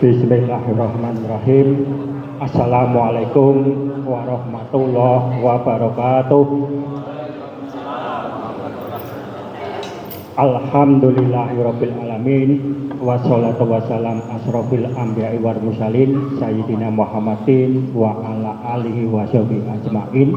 Bismillahirrahmanirrahim. Assalamualaikum warahmatullahi wabarakatuh. Alhamdulillahirabbil alamin wassalatu wassalam asrofil anbiya'i wal mursalin sayyidina Muhammadin wa ala alihi wa sahbihi ajmain.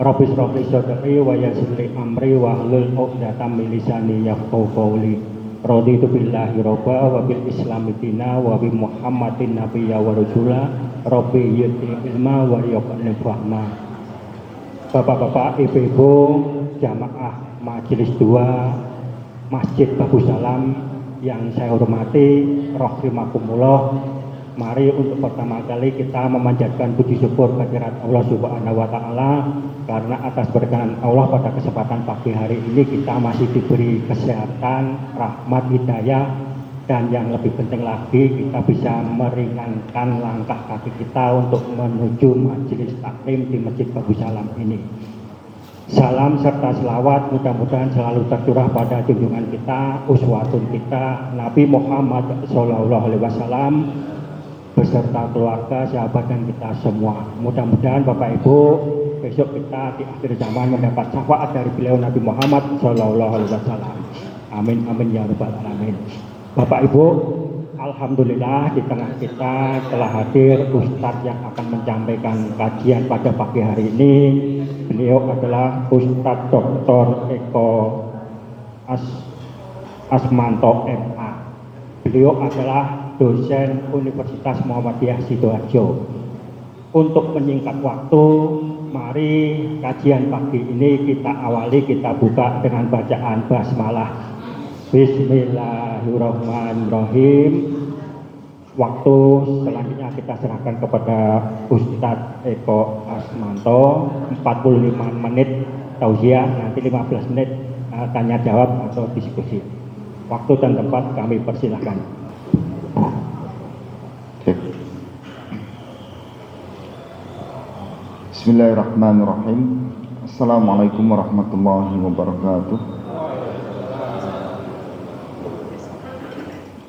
Rabbi shrahli sadri wa yassir li amri wa hlul 'uqdatam min lisani yafqahu qawli. Raditu billahi robba wa bil islami dina wa bi muhammadin nabiyya wa rasula. Rabbi yudni ilma wa yaqni fahma. Bapak-bapak, ibu-ibu, jamaah majelis 2 Masjid Bagus Salam yang saya hormati, rahimakumullah. Mari untuk pertama kali kita memanjatkan puji syukur kehadirat Allah Subhanahu wa taala karena atas berkenan Allah pada kesempatan pagi hari ini kita masih diberi kesehatan, rahmat, hidayah, dan yang lebih penting lagi kita bisa meringankan langkah kaki kita untuk menuju majelis taklim di Masjid Bagus Salam ini. Salam serta selawat mudah-mudahan selalu tercurah pada junjungan kita, uswatun kita, Nabi Muhammad SAW beserta keluarga, sahabat, dan kita semua. Mudah-mudahan Bapak Ibu besok kita di akhir zaman mendapat syafaat dari beliau Nabi Muhammad SAW. Amin amin ya rabbal alamin. Bapak Ibu, alhamdulillah di tengah kita telah hadir Ustadz yang akan menyampaikan kajian pada pagi hari ini. Beliau adalah Ustadz Dr. Eko Asmanto MA. Beliau adalah dosen Universitas Muhammadiyah Sidoarjo. Untuk menyingkat waktu, mari kajian pagi ini kita awali, kita buka dengan bacaan basmalah. Bismillahirrahmanirrahim. Waktu selanjutnya kita serahkan kepada Ustadz Eko Asmanto, 45 menit tausiah, nanti 15 menit tanya jawab atau diskusi. Waktu dan tempat kami persilahkan. Bismillahirrahmanirrahim. Assalamualaikum warahmatullahi wabarakatuh.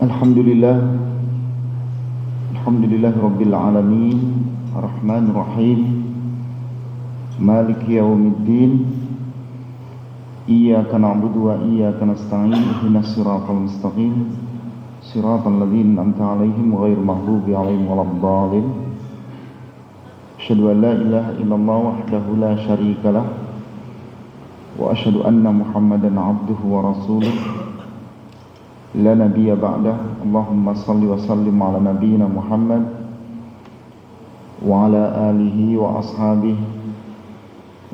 Alhamdulillah rabbil alamin, arrahmanir rahim, maliki yaumiddin, iyyaka na'budu wa iyyaka nasta'in, ihdinas siratal mustaqim, siratal ladzina an'amta 'alaihim ghairil maghdubi 'alaihim waladdallin. Asyhadu an la ilaha illallah wahdahu la syarika lah wa asyhadu anna Muhammadan 'abduhu wa rasuluh la nabiyya ba'dah. Allahumma shalli wa sallim ala nabiyyina Muhammad wa ala alihi wa ashabihi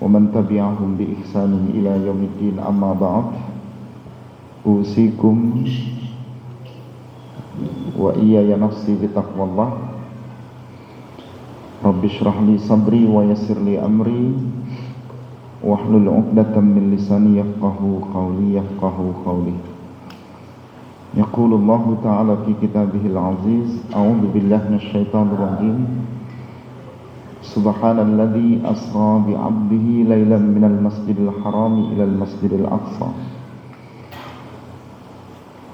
wa man tabi'ahum bi ihsanin ila yaumiddin, amma ba'd. Usikum wa iyaya nafsi bi taqwallah. Rabbi shrah li sadri wa yassir li amri wahlul 'uqdatam min lisani yafqahu qawli. Yaqulu Allah ta'ala fi kitabihil aziz, a'udzu billahi minasyaitonir rajim. Subhanalladzi asra bi 'abdihi lailan minal masjidil harami ilal masjidil aqsa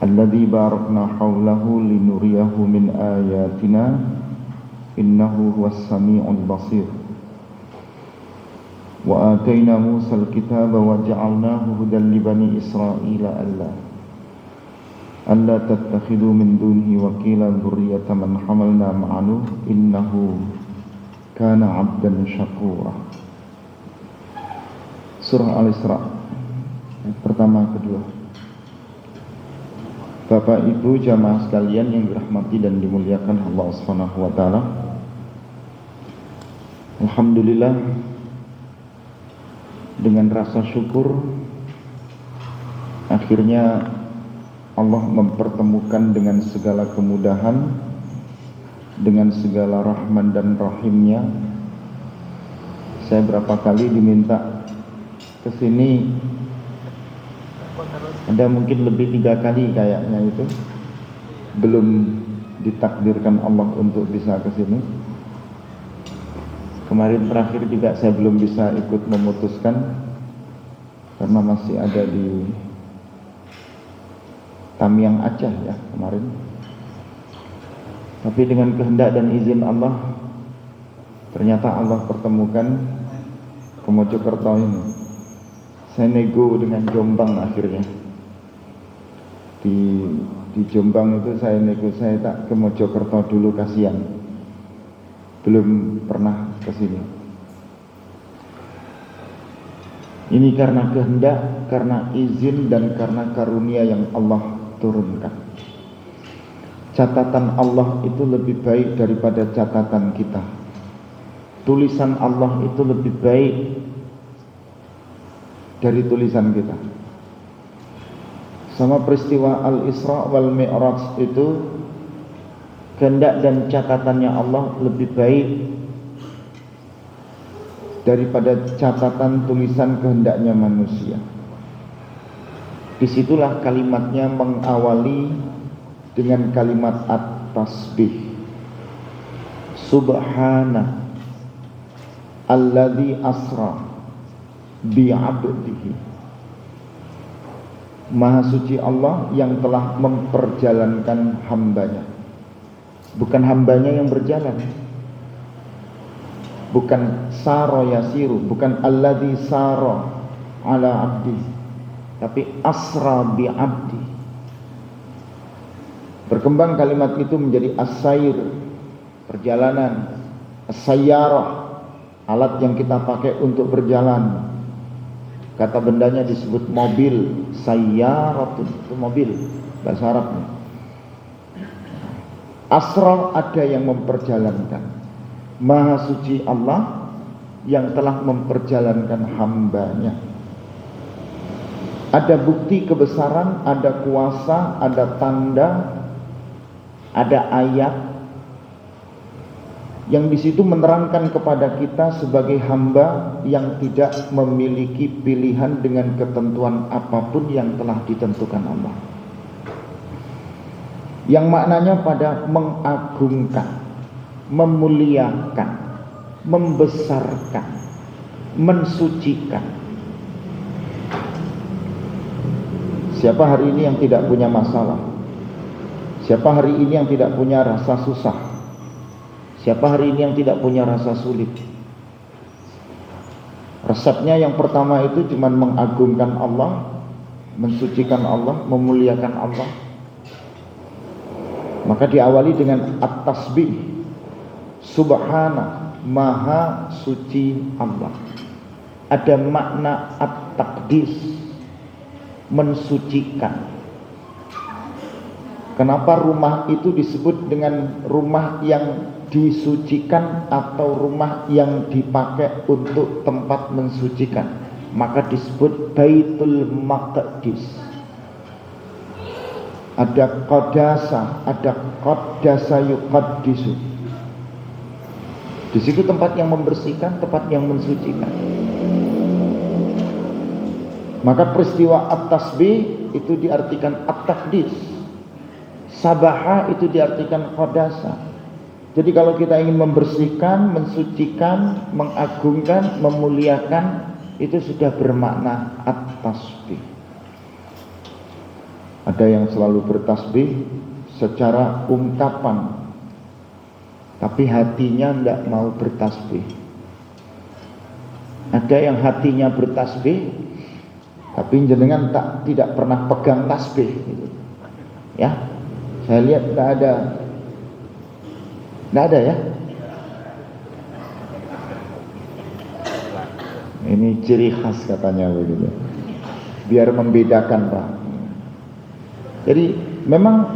alladzi barakna hawlahu linuriyahu min ayatina innahu huwas sami'ul basir. Wa atayna Musa al-kitaba wa ja'alnahu hudan li bani Israila alla tattakhidhu min dunihi wakila dzurriyyata man hamalna ma'a Nuh innahu kana 'abdan syakura. Surah Al-Isra pertama kedua. Bapak Ibu jamaah sekalian yang dirahmati dan dimuliakan Allah Subhanahu wa taala. Alhamdulillah, dengan rasa syukur akhirnya Allah mempertemukan dengan segala kemudahan, dengan segala rahman dan rahimnya. Saya berapa kali diminta ke sini, ada mungkin lebih 3 kali kayaknya itu, belum ditakdirkan Allah untuk bisa ke sini. Kemarin terakhir juga saya belum bisa ikut memutuskan karena masih ada di Tamiang Aceh ya kemarin. Tapi dengan kehendak dan izin Allah, ternyata Allah pertemukan ke Mojokerto ini. Saya nego dengan Jombang akhirnya. Di Jombang itu saya nego, saya tak ke Mojokerto dulu, kasihan. Belum pernah ke sini. Ini karena kehendak, karena izin, dan karena karunia yang Allah turunkan. Catatan Allah itu lebih baik daripada catatan kita. Tulisan Allah itu lebih baik dari tulisan kita. Sama peristiwa Al-Isra wal Mi'raj itu, kehendak dan catatannya Allah lebih baik daripada catatan tulisan kehendaknya manusia. Disitulah kalimatnya mengawali dengan kalimat at-tasbih. Subhana alladzi asra bi'abdihi. Maha suci Allah yang telah memperjalankan hambanya. Bukan hambanya yang berjalan, bukan saro yasiru, bukan alladzi saro ala abdi, tapi asra bi'abdi. Berkembang kalimat itu menjadi as-sayr, perjalanan, as-sayyarah, alat yang kita pakai untuk berjalan. Kata bendanya disebut mobil, sayyaratun, itu mobil bahasa Arabnya. Asra, ada yang memperjalankan. Maha suci Allah yang telah memperjalankan hambanya. Ada bukti kebesaran, ada kuasa, ada tanda, ada ayat yang di situ menerangkan kepada kita sebagai hamba yang tidak memiliki pilihan dengan ketentuan apapun yang telah ditentukan Allah. Yang maknanya pada mengagungkan, memuliakan, membesarkan, mensucikan. Siapa hari ini yang tidak punya masalah? Siapa hari ini yang tidak punya rasa susah? Siapa hari ini yang tidak punya rasa sulit? Resepnya yang pertama itu cuma mengagungkan Allah, mensucikan Allah, memuliakan Allah. Maka diawali dengan at-tasbih. Subhana, maha suci Allah. Ada makna at-taqdis, mensucikan. Kenapa rumah itu disebut dengan rumah yang disucikan atau rumah yang dipakai untuk tempat mensucikan? Maka disebut Baitul Maqdis. Ada qadasa, ada qaddasa yuqaddisu. Di situ tempat yang membersihkan, tempat yang mensucikan. Maka peristiwa at-tasbih itu diartikan at-taqdis. Sabaha itu diartikan qadasa. Jadi kalau kita ingin membersihkan, mensucikan, mengagungkan, memuliakan, itu sudah bermakna at-tasbih. Ada yang selalu bertasbih secara ungkapan, tapi hatinya tidak mau bertasbih. Ada yang hatinya bertasbih, tapi jenengan tidak pernah pegang tasbih gitu. Ya, saya lihat tidak ada ya. Ini ciri khas katanya begitu, biar membedakan Pak. Jadi memang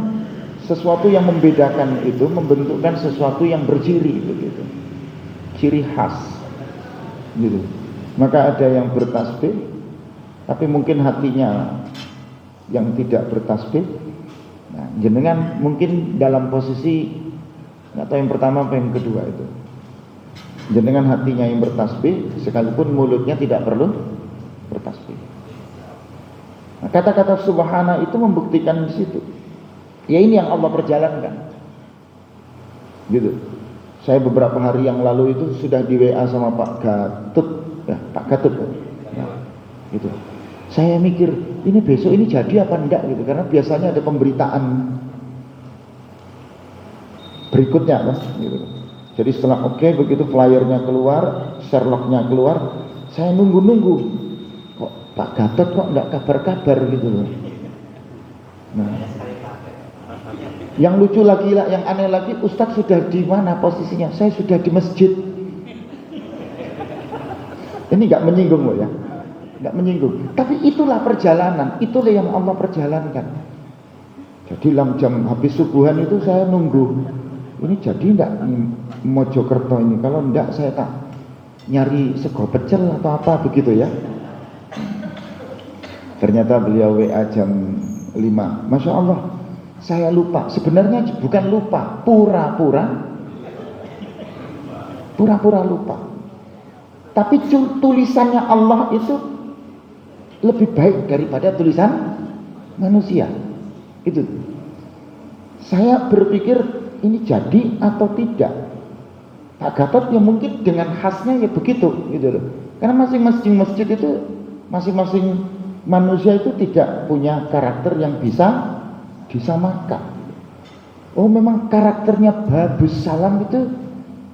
sesuatu yang membedakan itu membentukkan sesuatu yang berciri begitu, ciri khas gitu. Maka ada yang bertasbih tapi mungkin hatinya yang tidak bertasbih. Nah, jenengan mungkin dalam posisi nggak tahu yang pertama apa yang kedua itu. Jenengan hatinya yang bertasbih sekalipun mulutnya tidak perlu bertasbih. Nah, kata-kata subhana itu membuktikan di situ. Ya ini yang Allah perjalankan. Gitu. Saya beberapa hari yang lalu itu sudah di WA sama Pak Gatot, ya, Pak Gatot. Ya, gitu. Saya mikir, ini besok ini jadi apa enggak gitu, karena biasanya ada pemberitaan. berikutnya Mas gitu. Jadi setelah begitu flyernya keluar, Sherlocknya keluar, saya nunggu kok Pak Gatot kok nggak kabar-kabar gitu loh. Nah, yang lucu lagi lah, yang aneh lagi, Ustadz sudah di mana posisinya? Saya sudah di masjid. Ini nggak menyinggung loh ya, nggak menyinggung. Tapi itulah perjalanan, itulah yang Allah perjalankan. Jadi jam habis subuhan itu saya nunggu. Ini jadi enggak Mojokerto ini? Kalau enggak saya tak nyari sego pecel atau apa begitu ya. Ternyata beliau WA jam 5. Masya Allah, saya lupa. Sebenarnya bukan lupa, pura-pura lupa. Tapi tulisannya Allah itu lebih baik daripada tulisan manusia. Itu. Saya berpikir ini jadi atau tidak. Pak Gatot ya mungkin dengan khasnya ya begitu gitu loh. Karena masing-masing masjid itu, masing-masing manusia itu tidak punya karakter yang bisa disamakan. Oh memang karakternya Babus Salam itu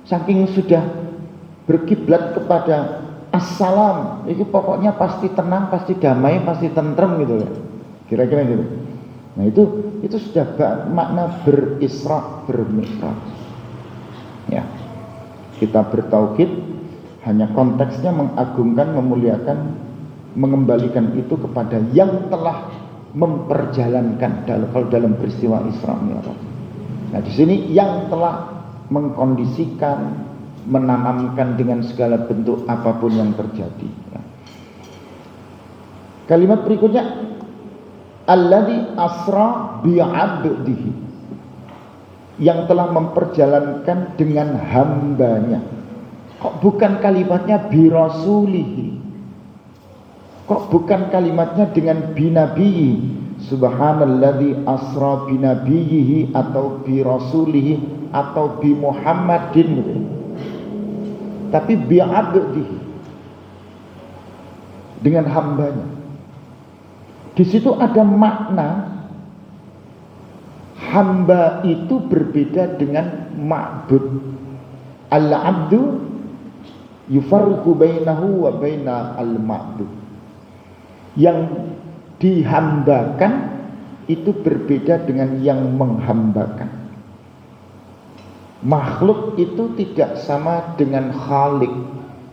saking sudah berkiblat kepada Assalam, itu pokoknya pasti tenang, pasti damai, pasti tentrem gitu ya. Kira-kira gitu. Nah itu sudah makna berisra, bermi'raj. Ya, kita bertauhid hanya konteksnya mengagungkan, memuliakan, mengembalikan itu kepada yang telah memperjalankan kalau dalam peristiwa Isra Mi'raj. Nah di sini yang telah mengkondisikan, menanamkan dengan segala bentuk apapun yang terjadi. Ya. Kalimat berikutnya, alladzi asra bi'abdihi, yang telah memperjalankan dengan hambanya. Kok bukan kalimatnya birasulihi? Kok bukan kalimatnya dengan binabiyi? Subhanalladzi asra binabiyihi atau birasulihi atau bi Muhammadin gitu. Tapi bi'abdihi, dengan hambanya. Di situ ada makna hamba itu berbeda dengan ma'bud. Al-'abdu yufarriqu bainahu wa baina al-ma'bud. Yang dihambakan itu berbeda dengan yang menghambakan. Makhluk itu tidak sama dengan Khalik.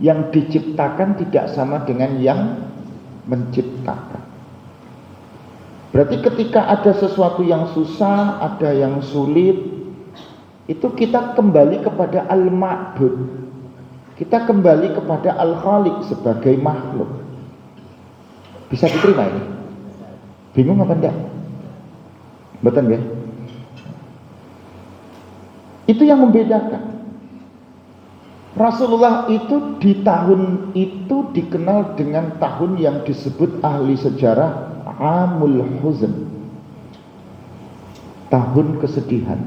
Yang diciptakan tidak sama dengan yang menciptakan. Berarti ketika ada sesuatu yang susah, ada yang sulit, itu kita kembali kepada Al-Ma'bud. Kita kembali kepada Al-Khaliq sebagai makhluk. Bisa diterima ini? Bingung apa enggak? Betul ya? Itu yang membedakan. Rasulullah itu di tahun itu dikenal dengan tahun yang disebut ahli sejarah Amul Huzn, tahun kesedihan.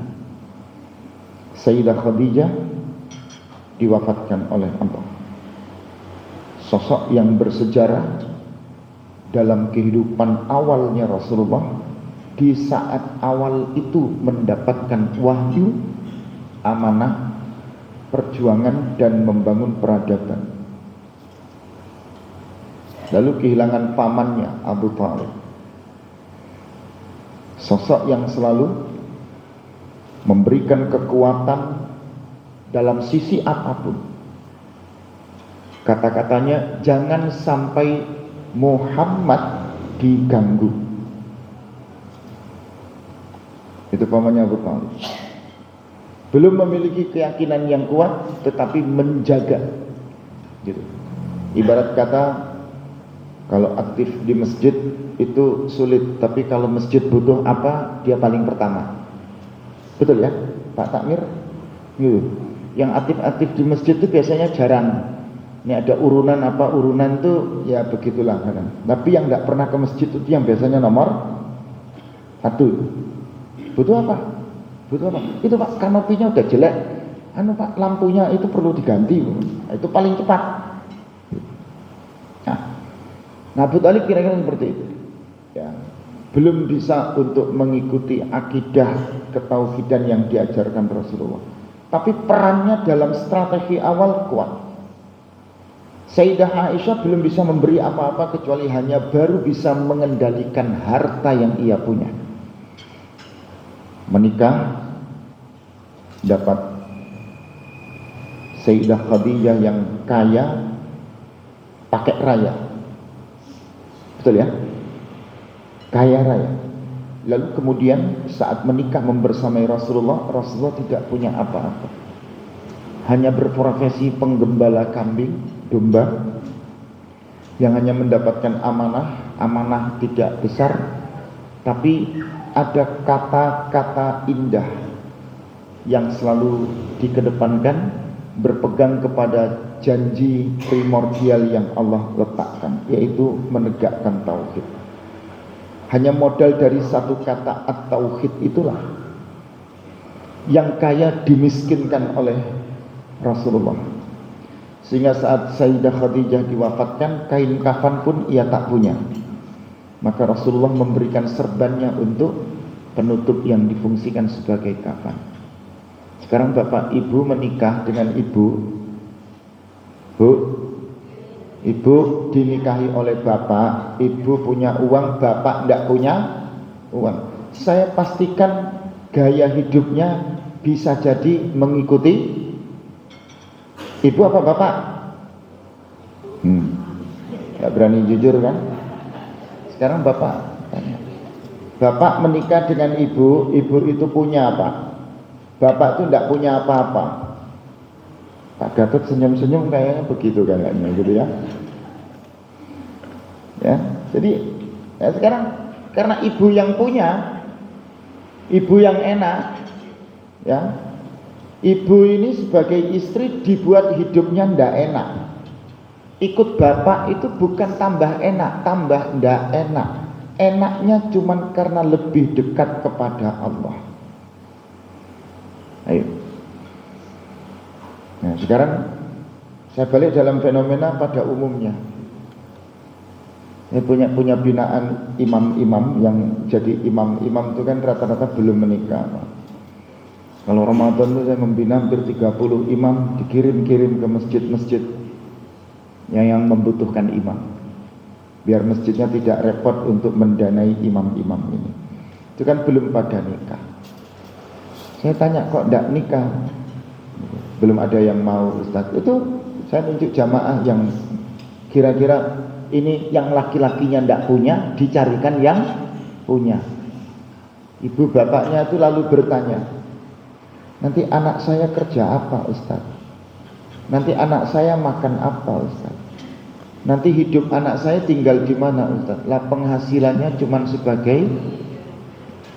Sayyidah Khadijah diwafatkan oleh Allah. Sosok yang bersejarah dalam kehidupan awalnya Rasulullah, di saat awal itu mendapatkan wahyu, amanah, perjuangan dan membangun peradaban. Lalu kehilangan pamannya Abu Thalib, sosok yang selalu memberikan kekuatan dalam sisi apapun. Kata-katanya, jangan sampai Muhammad diganggu. Itu pamannya Abu Thalib. Belum memiliki keyakinan yang kuat, tetapi menjaga gitu. Ibarat kata, kalau aktif di masjid itu sulit, tapi kalau masjid butuh apa, dia paling pertama. Betul ya, Pak Takmir? Gitu. Yang aktif-aktif di masjid itu biasanya jarang. Ini ada urunan apa, urunan itu ya begitulah kan. Tapi yang nggak pernah ke masjid itu yang biasanya nomor 1. Butuh apa? Butuh apa? Itu Pak, kanopinya udah jelek. Pak, lampunya itu perlu diganti. Itu paling cepat. Nah, Abu Thalib kira-kira seperti itu. Ya, belum bisa untuk mengikuti akidah ketauhidan yang diajarkan Rasulullah. Tapi perannya dalam strategi awal kuat. Sayyidah Aisyah belum bisa memberi apa-apa kecuali hanya baru bisa mengendalikan harta yang ia punya. Menikah, dapat Sayyidah Khadijah yang kaya, pakai raya. Betul ya? Kaya raya. Lalu kemudian saat menikah membersamai Rasulullah, Rasulullah tidak punya apa-apa. Hanya berprofesi penggembala kambing, domba, yang hanya mendapatkan amanah tidak besar, tapi ada kata-kata indah yang selalu dikedepankan, berpegang kepada janji primordial yang Allah letakkan, yaitu menegakkan tauhid. Hanya modal dari satu kata at-tauhid itulah yang kaya dimiskinkan oleh Rasulullah. Sehingga saat Sayyidah Khadijah diwafatkan, kain kafan pun ia tak punya. Maka Rasulullah memberikan serbannya untuk penutup yang difungsikan sebagai kafan. Sekarang bapak ibu menikah dengan ibu, bu, ibu dinikahi oleh bapak, ibu punya uang, bapak tidak punya uang. Saya pastikan gaya hidupnya bisa jadi mengikuti ibu apa bapak? Gak berani jujur kan? Sekarang bapak tanya. Bapak menikah dengan ibu, ibu itu punya apa? Bapak itu tidak punya apa-apa. Pak Gatot senyum-senyum kayaknya begitu kayaknya gitu ya. Ya, jadi ya sekarang karena ibu yang punya, ibu yang enak, ya. Ibu ini sebagai istri dibuat hidupnya ndak enak. Ikut bapak itu bukan tambah enak, tambah ndak enak. Enaknya cuman karena lebih dekat kepada Allah. Ayo. Nah, sekarang saya balik dalam fenomena pada umumnya. Saya punya binaan imam-imam yang jadi imam-imam itu kan rata-rata belum menikah. Kalau Ramadan itu saya membina hampir 30 imam, dikirim-kirim ke masjid-masjid yang membutuhkan imam, biar masjidnya tidak repot untuk mendanai imam-imam ini. Itu kan belum pada nikah. Saya tanya, kok tidak nikah? Belum ada yang mau, Ustaz. Itu saya tunjuk jamaah yang kira-kira ini yang laki-lakinya tidak punya, dicarikan yang punya. Ibu bapaknya itu lalu bertanya, nanti anak saya kerja apa, Ustaz? Nanti anak saya makan apa, Ustaz? Nanti hidup anak saya tinggal di mana, Ustaz? Lah penghasilannya cuma sebagai,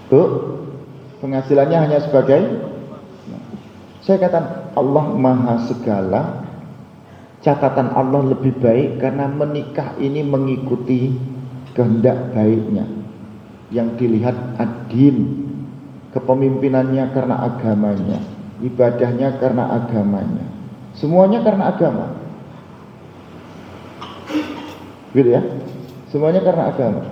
Bu, penghasilannya hanya sebagai, saya katakan Allah Maha Segala. Catatan Allah lebih baik karena menikah ini mengikuti kehendak baiknya. Yang dilihat ad-din, kepemimpinannya karena agamanya, ibadahnya karena agamanya, semuanya karena agama. Gitu ya, semuanya karena agama.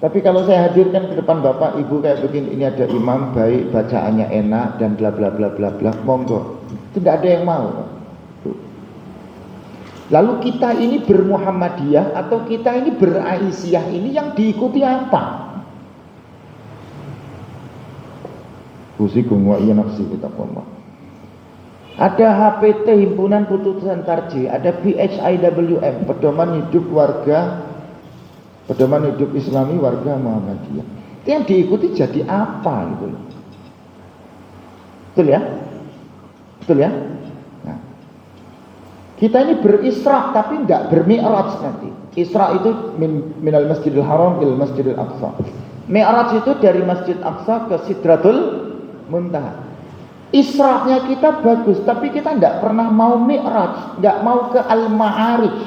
Tapi kalau saya hadirkan ke depan bapak ibu kayak begini, ini ada imam baik, bacaannya enak dan bla bla bla bla bla, monggo, tidak ada yang mau. Lalu kita ini bermuhammadiyah atau kita ini beraisyah, ini yang diikuti apa? Usikum wa iya nafsi bitaqwallah. Ada HPT, Himpunan Putusan Tarjih, ada PHIWM, Pedoman Hidup Islami Warga Muhammadiyah. Itu yang diikuti jadi apa gitu? Betul ya? Betul ya? Nah, kita ini berisra tapi tidak bermi'raj nanti. Isra itu minal Masjidil Haram il Masjidil Aqsa. Mi'raj itu dari Masjid Aqsa ke Sidratul Muntaha. Isra'nya kita bagus, tapi kita tidak pernah mau mi'raj, tidak mau ke Al-Ma'arij.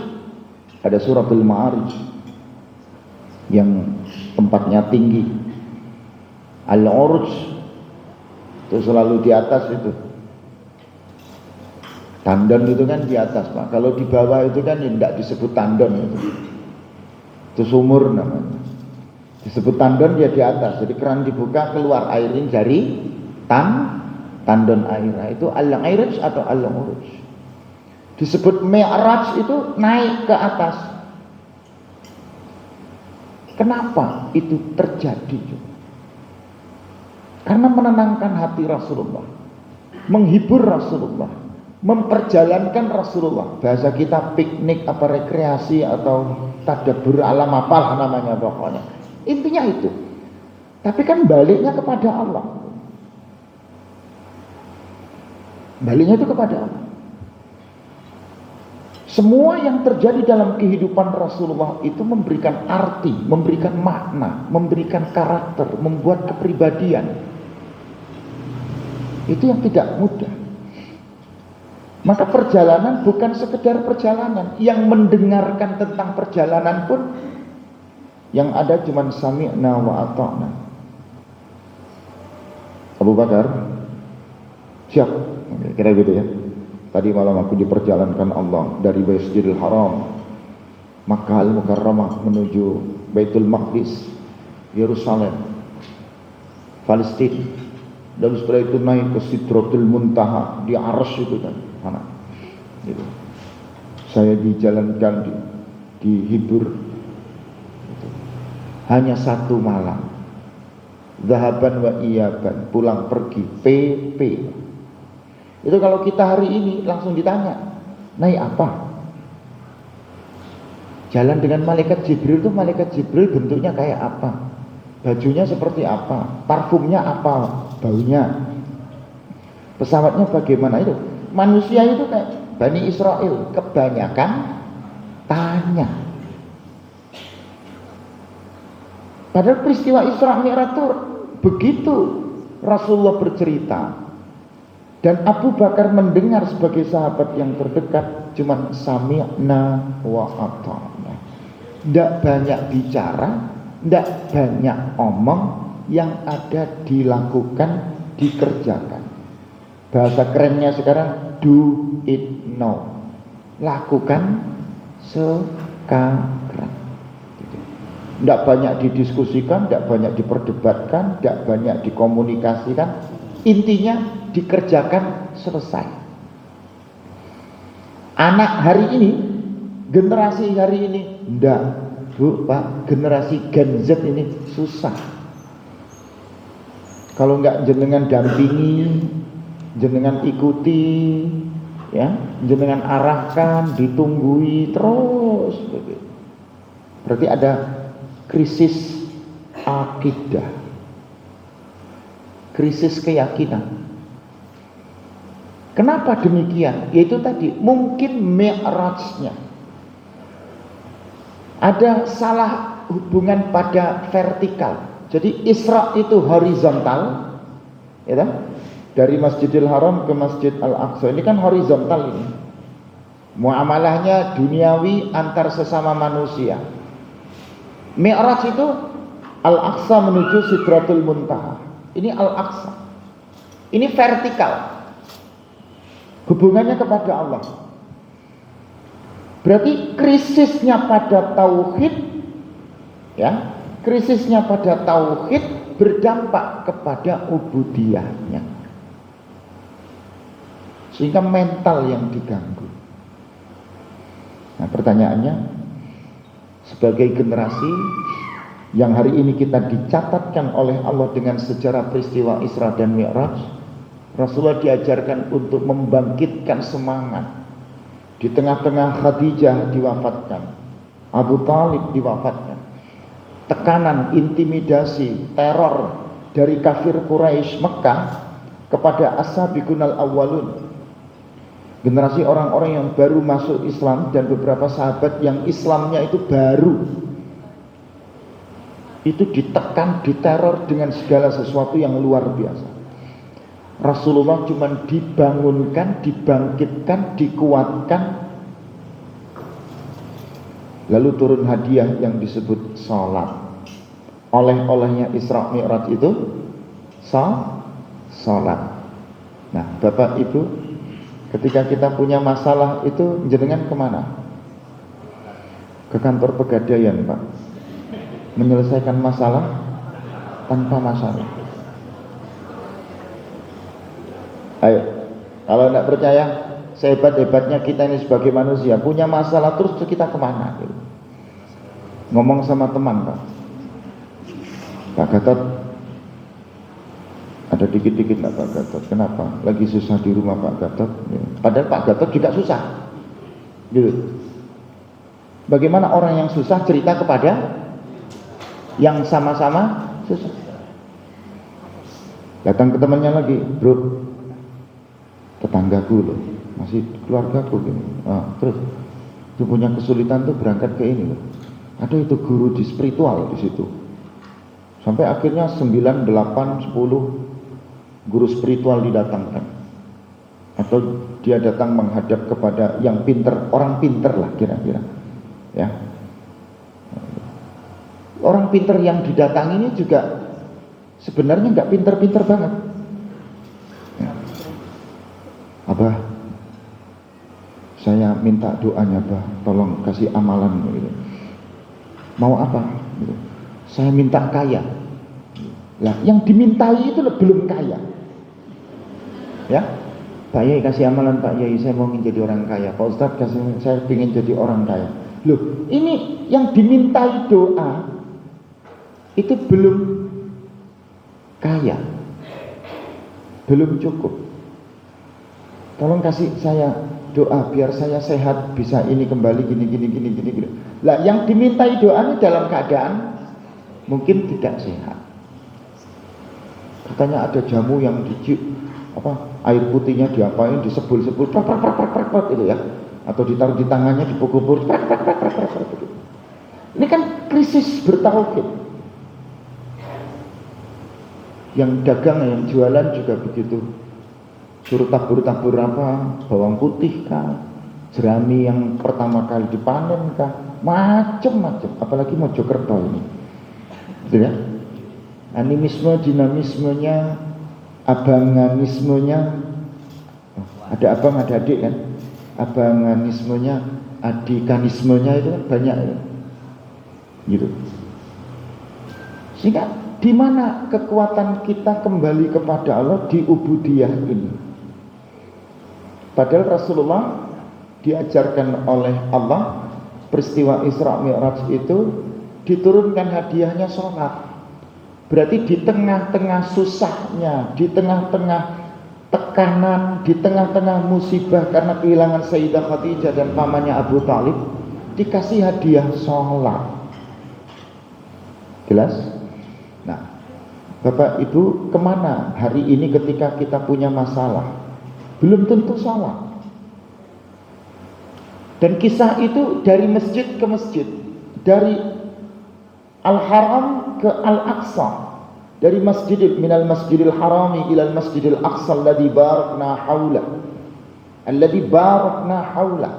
Ada surat Al-Ma'arij yang tempatnya tinggi. Al-Uruj itu selalu di atas itu. Tandon itu kan di atas, Pak. Kalau di bawah itu kan tidak disebut tandon itu. Itu sumur namanya. Disebut tandon dia di atas. Jadi keran dibuka keluar air ini dari tandon aira itu al-iraj atau al-uruj. Disebut mi'raj itu naik ke atas. Kenapa itu terjadi? Karena menenangkan hati Rasulullah, menghibur Rasulullah, memperjalankan Rasulullah. Bahasa kita piknik apa rekreasi atau tadabbur alam apalah namanya pokoknya. Intinya itu. Tapi kan baliknya kepada Allah. Baliknya itu kepada Allah. Semua yang terjadi dalam kehidupan Rasulullah itu memberikan arti, memberikan makna, memberikan karakter, membuat kepribadian. Itu yang tidak mudah. Maka perjalanan bukan sekedar perjalanan. Yang mendengarkan tentang perjalanan pun yang ada cuma sami'na wa ata'na. Abu Bakar siap, kira gitu ya. Tadi malam aku diperjalankan Allah dari Masjidil Haram, Makkah Al-Mukarramah menuju Baitul Maqdis, Yerusalem, Palestina. Dan setelah itu naik ke Sidratul Muntaha, di Arsy itu kan, mana? Gitu. Saya dijalankan, dihibur. Gitu. Hanya satu malam. Zahaban wa iyaban, pulang pergi, PP. Itu kalau kita hari ini langsung ditanya, naik apa? Jalan dengan malaikat Jibril itu, malaikat Jibril bentuknya kayak apa? Bajunya seperti apa? Parfumnya apa? Baunya? Pesawatnya bagaimana itu? Manusia itu kayak Bani Israel, kebanyakan tanya. Padahal peristiwa Isra Mi'raj itu begitu Rasulullah bercerita. Dan Abu Bakar mendengar sebagai sahabat yang terdekat, cuman sami'na wa ata'na. Tidak banyak bicara, tidak banyak omong, yang ada dilakukan, dikerjakan. Bahasa kerennya sekarang, do it now. Lakukan sekarang. Tidak banyak didiskusikan, tidak banyak diperdebatkan, tidak banyak dikomunikasikan. Intinya dikerjakan, selesai. Anak hari ini, generasi hari ini, enggak, Bu, Pak, generasi Gen Z ini susah. Kalau enggak jenengan dampingi, jenengan ikuti, ya, jenengan arahkan, ditunggui terus. Berarti ada krisis akidah, krisis keyakinan. Kenapa demikian? Yaitu tadi, mungkin mi'rajnya ada salah hubungan pada vertikal. Jadi Isra itu horizontal, ya kan? Dari Masjidil Haram ke Masjid Al-Aqsa, ini kan horizontal ini. Muamalahnya duniawi antar sesama manusia. Mi'raj itu Al-Aqsa menuju Sidratul Muntaha. Ini Al-Aqsa. Ini vertikal. Hubungannya kepada Allah. Berarti krisisnya pada tauhid, ya, krisisnya pada tauhid berdampak kepada ubudiyahnya. Sehingga mental yang diganggu. Nah, pertanyaannya, sebagai generasi yang hari ini kita dicatatkan oleh Allah dengan sejarah peristiwa Isra dan Mi'raj, Rasulullah diajarkan untuk membangkitkan semangat. Di tengah-tengah Khadijah diwafatkan, Abu Talib diwafatkan, tekanan, intimidasi, teror dari kafir Quraisy Mekah kepada as-sabiqunal awwalun, generasi orang-orang yang baru masuk Islam dan beberapa sahabat yang Islamnya itu baru, itu ditekan, diteror dengan segala sesuatu yang luar biasa. Rasulullah cuma dibangunkan, dibangkitkan, dikuatkan, lalu turun hadiah yang disebut salat. Oleh-olehnya Isra Mi'raj itu salat. Nah, Bapak Ibu, ketika kita punya masalah itu jenengan kemana? Ke kantor pegadaian, Pak. Menyelesaikan masalah tanpa masalah. Ayo, kalau tidak percaya, sehebat-hebatnya kita ini sebagai manusia, punya masalah terus kita kemana? Gitu. Ngomong sama teman, Pak Gatot, ada dikit-dikit nggak Pak Gatot? Kenapa? Lagi susah di rumah Pak Gatot. Padahal Pak Gatot juga susah. Gitu. Bagaimana orang yang susah cerita kepada yang sama-sama susah? Datang ke temannya lagi, bro, tetanggaku loh, masih keluargaku gitu. Terus dia punya kesulitan tuh berangkat ke ini loh. Ada itu guru di spiritual di situ. Sampai akhirnya 9, 8, 10 guru spiritual didatangkan. Atau dia datang menghadap kepada yang pinter, orang pinter lah kira-kira. Ya. Orang pinter yang didatangi ini juga sebenarnya nggak pinter-pinter banget. Ya. Abah, saya minta doanya, Abah, tolong kasih amalan gitu. Mau apa? Gitu. Saya minta kaya. Lah, yang dimintai itu belum kaya. Ya, Pak Yai kasih amalan Pak Yai, saya mau jadi orang kaya. Pak Ustadz kasih, saya ingin jadi orang kaya. Loh, ini yang dimintai doa itu belum kaya, belum cukup. Tolong kasih saya doa biar saya sehat, bisa ini kembali gini. Lah, yang dimintai doa ini dalam keadaan mungkin tidak sehat. Katanya ada jamu yang air putihnya diapain, disebul-sebul, itu ya, atau ditaruh di tangannya, dipukul-pukul, ini kan krisis bertauhid. Yang dagang, yang jualan juga begitu, suruh tabur-tabur apa, bawang putih kah, jerami yang pertama kali dipanen kah, macem-macem, apalagi Mojokerto ini, gitu ya. Animisme, dinamismenya, abanganismenya, ada abang ada adik kan, abanganismenya, adikanismenya itu kan banyak ya, gitu. Sehingga di mana kekuatan kita kembali kepada Allah di ubudiyah ini? Padahal Rasulullah diajarkan oleh Allah, peristiwa Isra Mi'raj itu diturunkan hadiahnya sholat. Berarti di tengah-tengah susahnya, di tengah-tengah tekanan, di tengah-tengah musibah karena kehilangan Sayyidah Khadijah dan pamannya Abu Talib, dikasih hadiah sholat. Jelas? Nah, Bapak Ibu, kemana hari ini ketika kita punya masalah? Belum tentu sholat. Dan kisah itu dari masjid ke masjid, dari Al-Haram ke Al-Aqsa, dari minal masjidil harami ilal masjidil aqsa alladhi barakna hawla.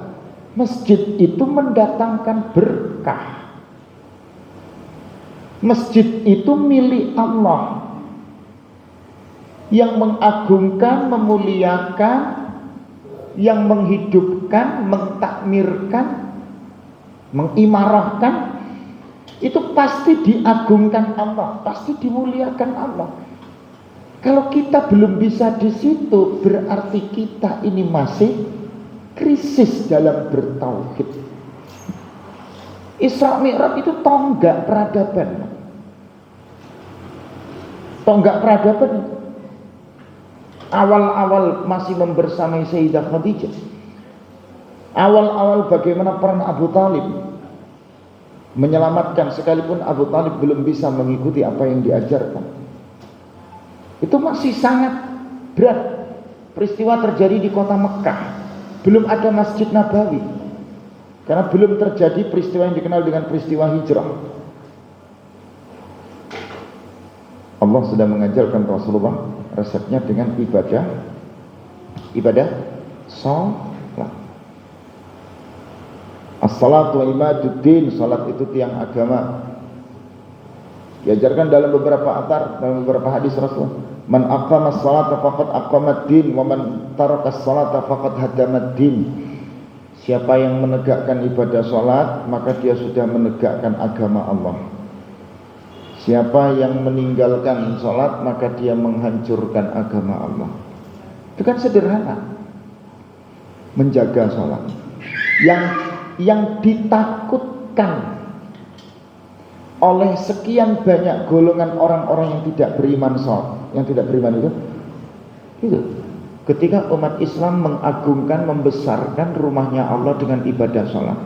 Masjid itu mendatangkan berkah. Masjid itu milik Allah yang mengagungkan, memuliakan, yang menghidupkan, mentakmirkan, mengimarahkan. Itu pasti diagungkan Allah, pasti dimuliakan Allah. Kalau kita belum bisa di situ, berarti kita ini masih krisis dalam bertauhid. Isra Mi'raj itu tonggak peradaban. Tonggak peradaban. Awal-awal masih membersamai Sayyidah Khadijah. Awal-awal bagaimana peran Abu Talib menyelamatkan, sekalipun Abu Talib belum bisa mengikuti apa yang diajarkan. Itu masih sangat berat. Peristiwa terjadi di kota Mekah, belum ada Masjid Nabawi, karena belum terjadi peristiwa yang dikenal dengan peristiwa hijrah. Allah sudah mengajarkan Rasulullah resepnya dengan ibadah salat. As-salatu imaduddin, salat itu tiang agama. Diajarkan dalam beberapa athar, dalam beberapa hadis Rasul, man aqama as-salata faqad aqamad-din wa man taraka as-salata faqad hadamad-din. Siapa yang menegakkan ibadah salat, maka dia sudah menegakkan agama Allah. Siapa yang meninggalkan salat, maka dia menghancurkan agama Allah. Itu kan sederhana. Menjaga sholat. Yang ditakutkan oleh sekian banyak golongan orang-orang yang tidak beriman itu ketika umat Islam mengagungkan, membesarkan rumahnya Allah dengan ibadah sholat.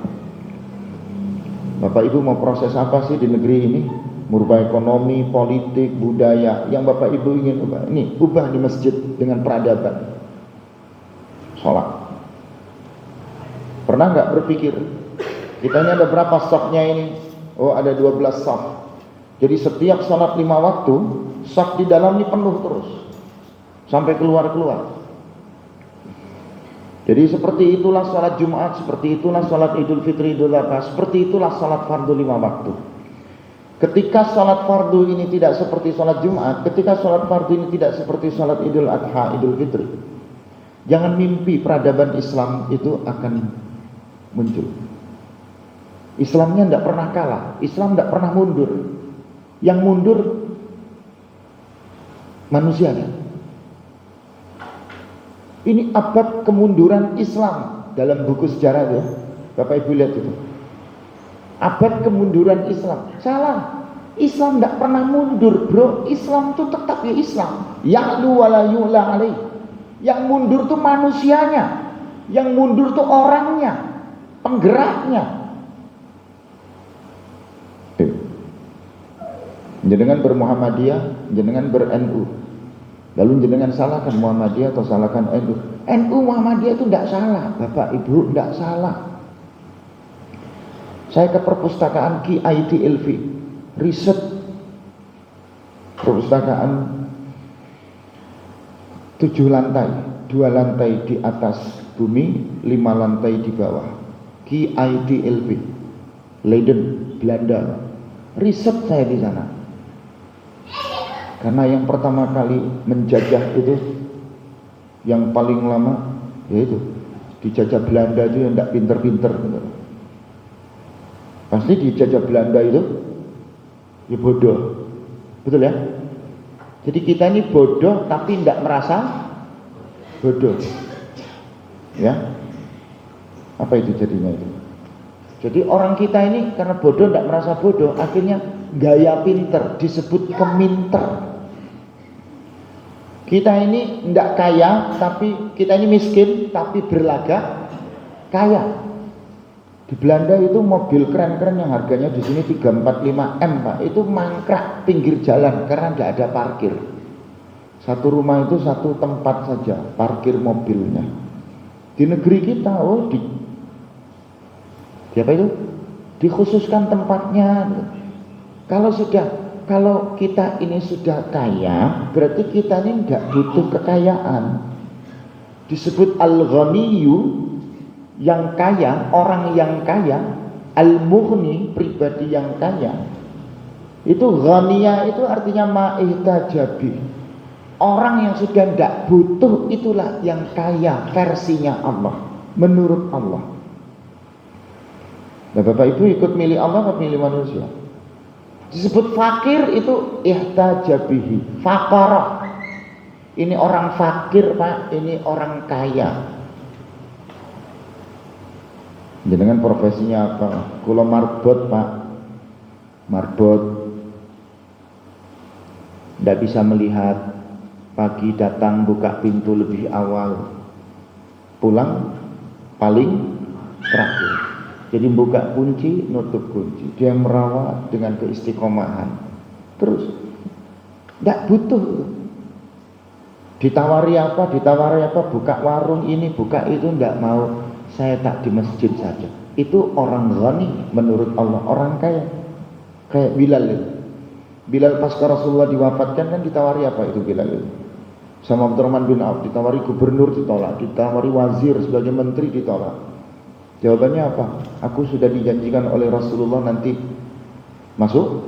Bapak Ibu mau proses apa sih di negeri ini? Merubah ekonomi, politik, budaya. Yang Bapak Ibu ingin ubah, ini ubah di masjid dengan peradaban sholat. Pernah nggak berpikir kita ini ada berapa safnya ini? Oh, ada 12 saf. Jadi setiap sholat 5 waktu, saf di dalam ini penuh terus sampai keluar. Jadi seperti itulah sholat Jumat, seperti itulah sholat Idul Fitri, Idul Adha, seperti itulah sholat fardu 5 waktu. Ketika sholat fardu ini tidak seperti sholat Jumat, ketika sholat fardu ini tidak seperti sholat Idul Adha, Idul Fitri, jangan mimpi peradaban Islam itu akan muncul. Islamnya tidak pernah kalah, Islam tidak pernah mundur. Yang mundur manusianya. Ini abad kemunduran Islam dalam buku sejarah ya. Bapak Ibu lihat itu. Abad kemunduran Islam. Salah. Islam tidak pernah mundur, bro. Islam itu tetap ya Islam. Ya'lu wa la yu'la alaih. Yang mundur tuh manusianya. Yang mundur tuh orangnya, penggeraknya. Jenengan bermuhammadiyah, jenengan ber-NU. Lalu jenengan salahkan Muhammadiyah atau salahkan NU. NU Muhammadiyah itu tidak salah, Bapak Ibu, tidak salah. Saya ke perpustakaan QIDLV, riset perpustakaan 7 lantai, 2 lantai di atas bumi, 5 lantai di bawah. QIDLV, Leiden, Belanda. Riset saya di sana. Karena yang pertama kali menjajah itu, yang paling lama, yaitu dijajah Belanda itu yang tidak pinter-pinter. Pasti dijajah Belanda itu, ya bodoh, betul ya? Jadi kita ini bodoh tapi tidak merasa bodoh, ya? Apa itu jadinya itu? Jadi orang kita ini karena bodoh tidak merasa bodoh, akhirnya gaya pinter disebut keminter. Kita ini tidak kaya, tapi kita ini miskin, tapi berlagak kaya. Di Belanda itu mobil keren-keren yang harganya di sini 3-4-5 M, Pak. Itu mangkrak pinggir jalan karena tidak ada parkir. Satu rumah itu satu tempat saja parkir mobilnya. Di negeri kita, apa itu? Dikhususkan tempatnya. Kalau kita ini sudah kaya, berarti kita ini tidak butuh kekayaan. Disebut al-ghaniyyu, yang kaya, orang yang kaya. Al-mughni, pribadi yang kaya. Itu ghaniya itu artinya ma'ihtajabi. Orang yang sudah tidak butuh, itulah yang kaya versinya Allah, menurut Allah. Nah, Bapak Ibu ikut milih Allah atau milih manusia? Disebut fakir itu ihtajabihi, faqara. Ini orang fakir, Pak, ini orang kaya. Jenengan profesinya apa? Kula marbot, Pak. Marbot. Tidak bisa melihat, pagi datang buka pintu lebih awal, pulang paling terakhir. Jadi buka kunci, nutup kunci. Dia merawat dengan keistiqomahan. Terus tidak butuh. Ditawari apa, buka warung ini, buka itu, tidak mau. Saya tak di masjid saja. Itu orang ghani menurut Allah, orang kaya. Kayak Bilal itu. Bilal pasca Rasulullah diwafatkan kan ditawari apa itu Bilal itu? Sama Abdurrahman bin Auf, ditawari gubernur ditolak, ditawari wazir sebagai menteri ditolak. Jawabannya apa? Aku sudah dijanjikan oleh Rasulullah nanti masuk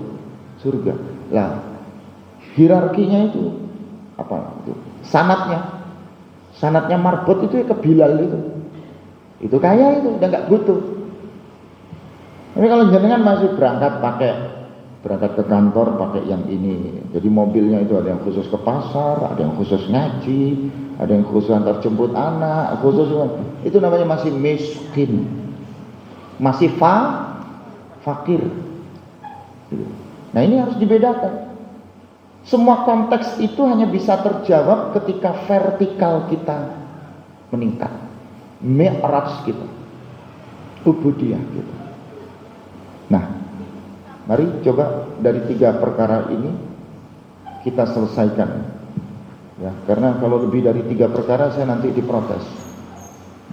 surga. Lah, hierarkinya itu apa itu? Sanatnya marbot itu ya ke Bilal itu. Itu kaya itu, udah nggak butuh. Tapi kalau jenengan masih berangkat pakai berangkat ke kantor pakai yang ini. Jadi mobilnya itu ada yang khusus ke pasar, ada yang khusus ngaji, ada yang khusus antar jemput anak, khusus itu namanya masih miskin, masih fakir. Nah ini harus dibedakan. Semua konteks itu hanya bisa terjawab ketika vertikal kita meningkat, mi'raj kita, ubudiyah kita. Nah, mari coba dari 3 perkara ini kita selesaikan, ya. Karena kalau lebih dari 3 perkara saya nanti diprotes.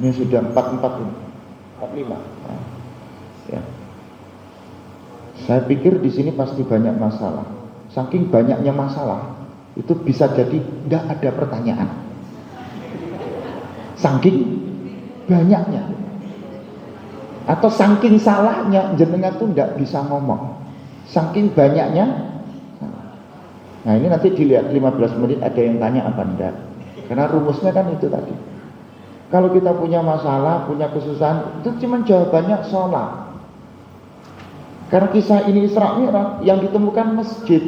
Ini sudah 45. Nah, ya. Saya pikir di sini pasti banyak masalah. Saking banyaknya masalah, itu bisa jadi tidak ada pertanyaan. Saking banyaknya, atau saking salahnya jenengan tuh tidak bisa ngomong. Saking banyaknya. Nah ini nanti dilihat 15 menit ada yang tanya apa enggak. Karena rumusnya kan itu tadi. Kalau kita punya masalah, punya kesusahan, itu cuma jawabannya sholat. Karena kisah ini Isra Mi'raj yang ditemukan masjid.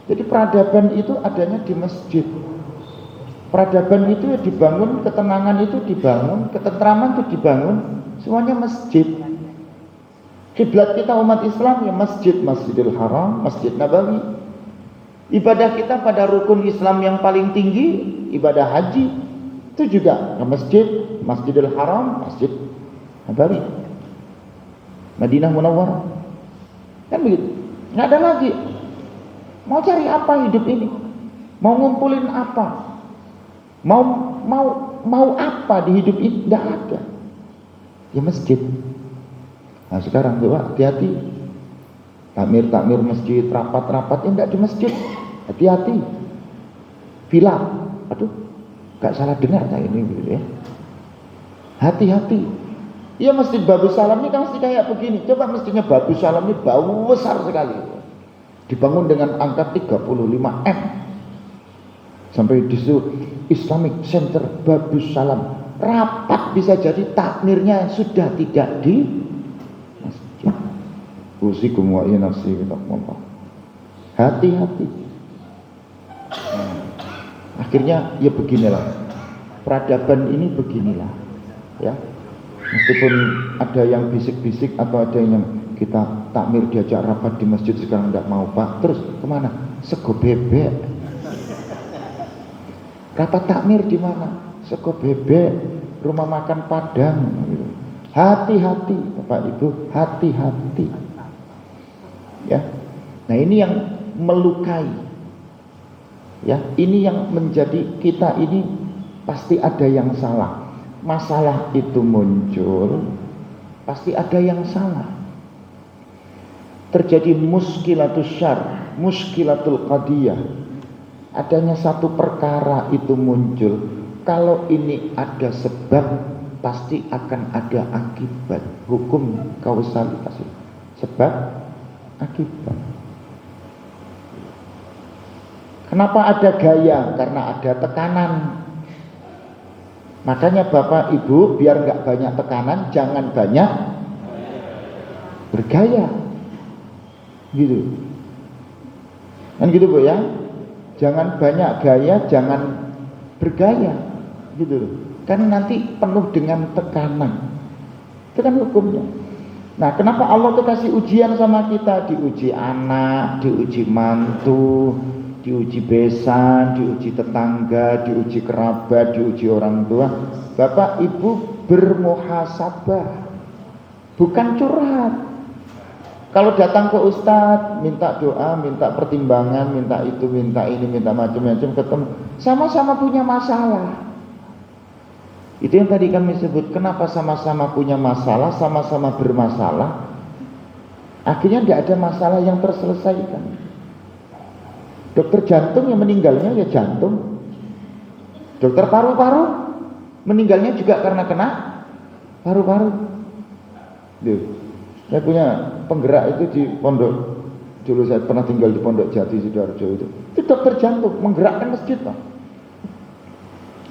Jadi peradaban itu adanya di masjid. Peradaban itu dibangun, ketenangan itu dibangun, ketentraman itu dibangun, semuanya masjid. Kiblat kita umat Islam ya masjid, Masjidil Haram, Masjid Nabawi. Ibadah kita pada rukun Islam yang paling tinggi, ibadah haji, itu juga ke masjid, Masjidil Haram, Masjid Nabawi, Madinah Munawwarah. Kan begitu. Nggak ada lagi. Mau cari apa hidup ini? Mau ngumpulin apa? Mau apa di hidup ini? Nggak ada. Ya masjid. Nah sekarang coba hati-hati. Takmir masjid, rapat-rapat enggak di masjid. Hati-hati. Villa. Aduh, nggak salah dengar saya ini gitu ya. Hati-hati. Ya Masjid Babus Salam ini kan mesti kayak begini. Coba masjidnya Babus Salam ini bau besar sekali. Dibangun dengan angka 35 M. Sampai disitu Islamic Center Babus Salam. Rapat bisa jadi takmirnya sudah tidak di masjid. Usikum wa ya nafsi bitaqwallah. Hati-hati. Nah, akhirnya ya beginilah. Peradaban ini beginilah. Ya. Meskipun ada yang bisik-bisik atau ada yang kita takmir diajak rapat di masjid sekarang tidak mau Pak, terus kemana? Sego bebek. Rapat takmir di mana? Sego bebek, rumah makan Padang. Hati-hati Bapak Ibu, hati-hati. Ya, nah ini yang melukai. Ya, ini yang menjadi kita ini pasti ada yang salah. Masalah itu muncul, pasti ada yang salah. Terjadi muskilatus syar, muskilatul qadiyah. Adanya satu perkara itu muncul. Kalau ini ada sebab, pasti akan ada akibat. Hukum kausalitas. Sebab, akibat. Kenapa ada gaya? Karena ada tekanan. Makanya Bapak Ibu biar nggak banyak tekanan, jangan banyak bergaya, gitu. Kan gitu Bu ya? Jangan banyak gaya, jangan bergaya, gitu. Kan nanti penuh dengan tekanan. Itu kan hukumnya. Nah, kenapa Allah tuh kasih ujian sama kita? Diuji anak, diuji mantu, diuji besan, diuji tetangga, diuji kerabat, diuji orang tua. Bapak Ibu bermuhasabah, bukan curhat. Kalau datang ke ustadz, minta doa, minta pertimbangan, minta itu, minta ini, minta macam-macam, ketemu, sama-sama punya masalah. Itu yang tadi kami sebut, kenapa sama-sama punya masalah, sama-sama bermasalah, akhirnya tidak ada masalah yang terselesaikan. Dokter jantung yang meninggalnya ya jantung. Dokter paru-paru meninggalnya juga karena kena paru-paru. Saya punya penggerak itu di pondok. Dulu saya pernah tinggal di Pondok Jati Sidoarjo itu. Itu dokter jantung menggerakkan masjid Pak.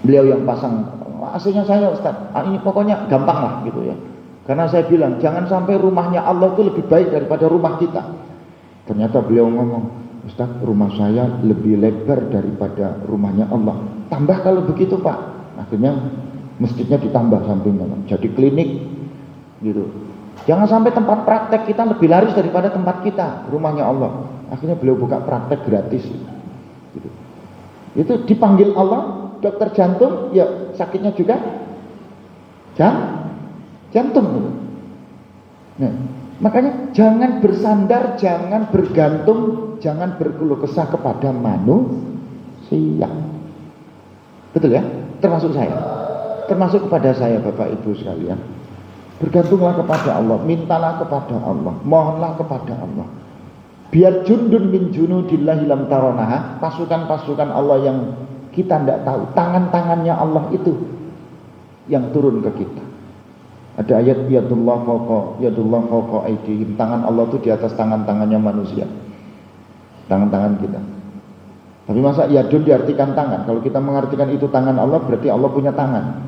Beliau yang pasang AC-nya saya Ustaz. Ini pokoknya gampang lah gitu ya. Karena saya bilang jangan sampai rumahnya Allah itu lebih baik daripada rumah kita. Ternyata beliau ngomong, Ustaz, rumah saya lebih lebar daripada rumahnya Allah. Tambah kalau begitu Pak. Akhirnya masjidnya ditambah sampingnya, jadi klinik gitu. Jangan sampai tempat praktek kita lebih laris daripada tempat kita, rumahnya Allah. Akhirnya beliau buka praktek gratis gitu. Itu dipanggil Allah, dokter jantung, ya sakitnya juga jantung gitu. Nah, makanya jangan bersandar, jangan bergantung, jangan berkeluh kesah kepada manusia. Betul ya? Termasuk saya. Termasuk kepada saya Bapak Ibu sekalian. Bergantunglah kepada Allah, mintalah kepada Allah, mohonlah kepada Allah. Biar jundun min junudillahi lam taronaha, pasukan-pasukan Allah yang kita tidak tahu, tangan-tangannya Allah itu yang turun ke kita. Ada ayat yadullah fawqa aydihim, tangan Allah itu di atas tangan-tangannya manusia, tangan-tangan kita. Tapi masa yadun diartikan tangan? Kalau kita mengartikan itu tangan Allah, berarti Allah punya tangan.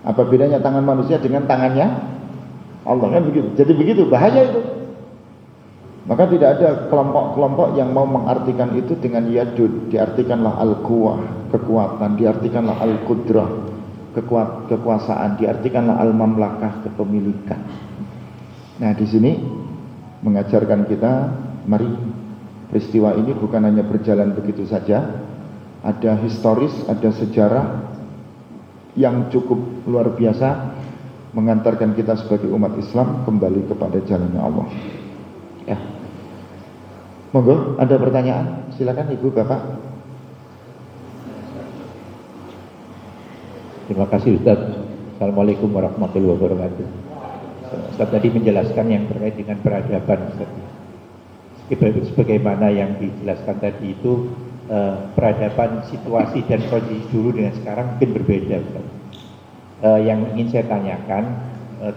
Apa bedanya tangan manusia dengan tangannya Allah? Kan begitu. Jadi begitu, bahaya itu. Maka tidak ada kelompok-kelompok yang mau mengartikan itu dengan yadun. Diartikanlah al-quwah, kekuatan. Diartikanlah al-qudrah, kekuasaan. Diartikanlah al-mamlakah, kepemilikan. Nah, di sini mengajarkan kita, mari peristiwa ini bukan hanya berjalan begitu saja. Ada historis, ada sejarah yang cukup luar biasa mengantarkan kita sebagai umat Islam kembali kepada jalannya Allah. Ya. Monggo, ada pertanyaan? Silakan Ibu, Bapak. Terima kasih Ustaz. Assalamualaikum warahmatullahi wabarakatuh. Ustaz tadi menjelaskan yang terkait dengan peradaban, Ustaz. Sebagaimana yang dijelaskan tadi itu, peradaban situasi dan kondisi dulu dengan sekarang mungkin berbeda, Ustaz. Yang ingin saya tanyakan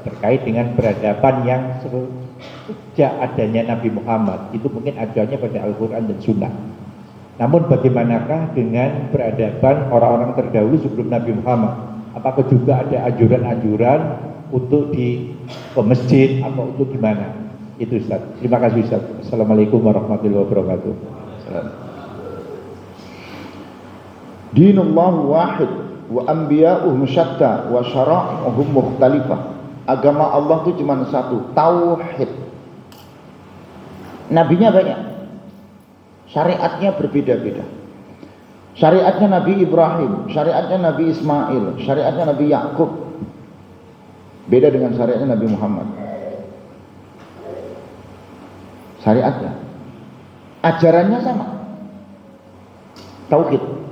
terkait dengan peradaban yang sejak adanya Nabi Muhammad itu mungkin adanya pada Al-Quran dan Sunnah. Namun bagaimanakah dengan peradaban orang-orang terdahulu sebelum Nabi Muhammad? Apakah juga ada anjuran-anjuran untuk di masjid atau untuk gimana? Itu Ustaz. Terima kasih Ustaz. Assalamualaikum warahmatullahi wabarakatuh. Dinullah wahid wa anbiya'uhum syatta wa syara'uhum mukhtalifah. Agama Allah itu cuma satu, tauhid. Nabinya banyak, syariatnya berbeda-beda. Syariatnya Nabi Ibrahim, syariatnya Nabi Ismail, syariatnya Nabi Yakub, beda dengan syariatnya Nabi Muhammad. Syariatnya, ajarannya sama, tauhid.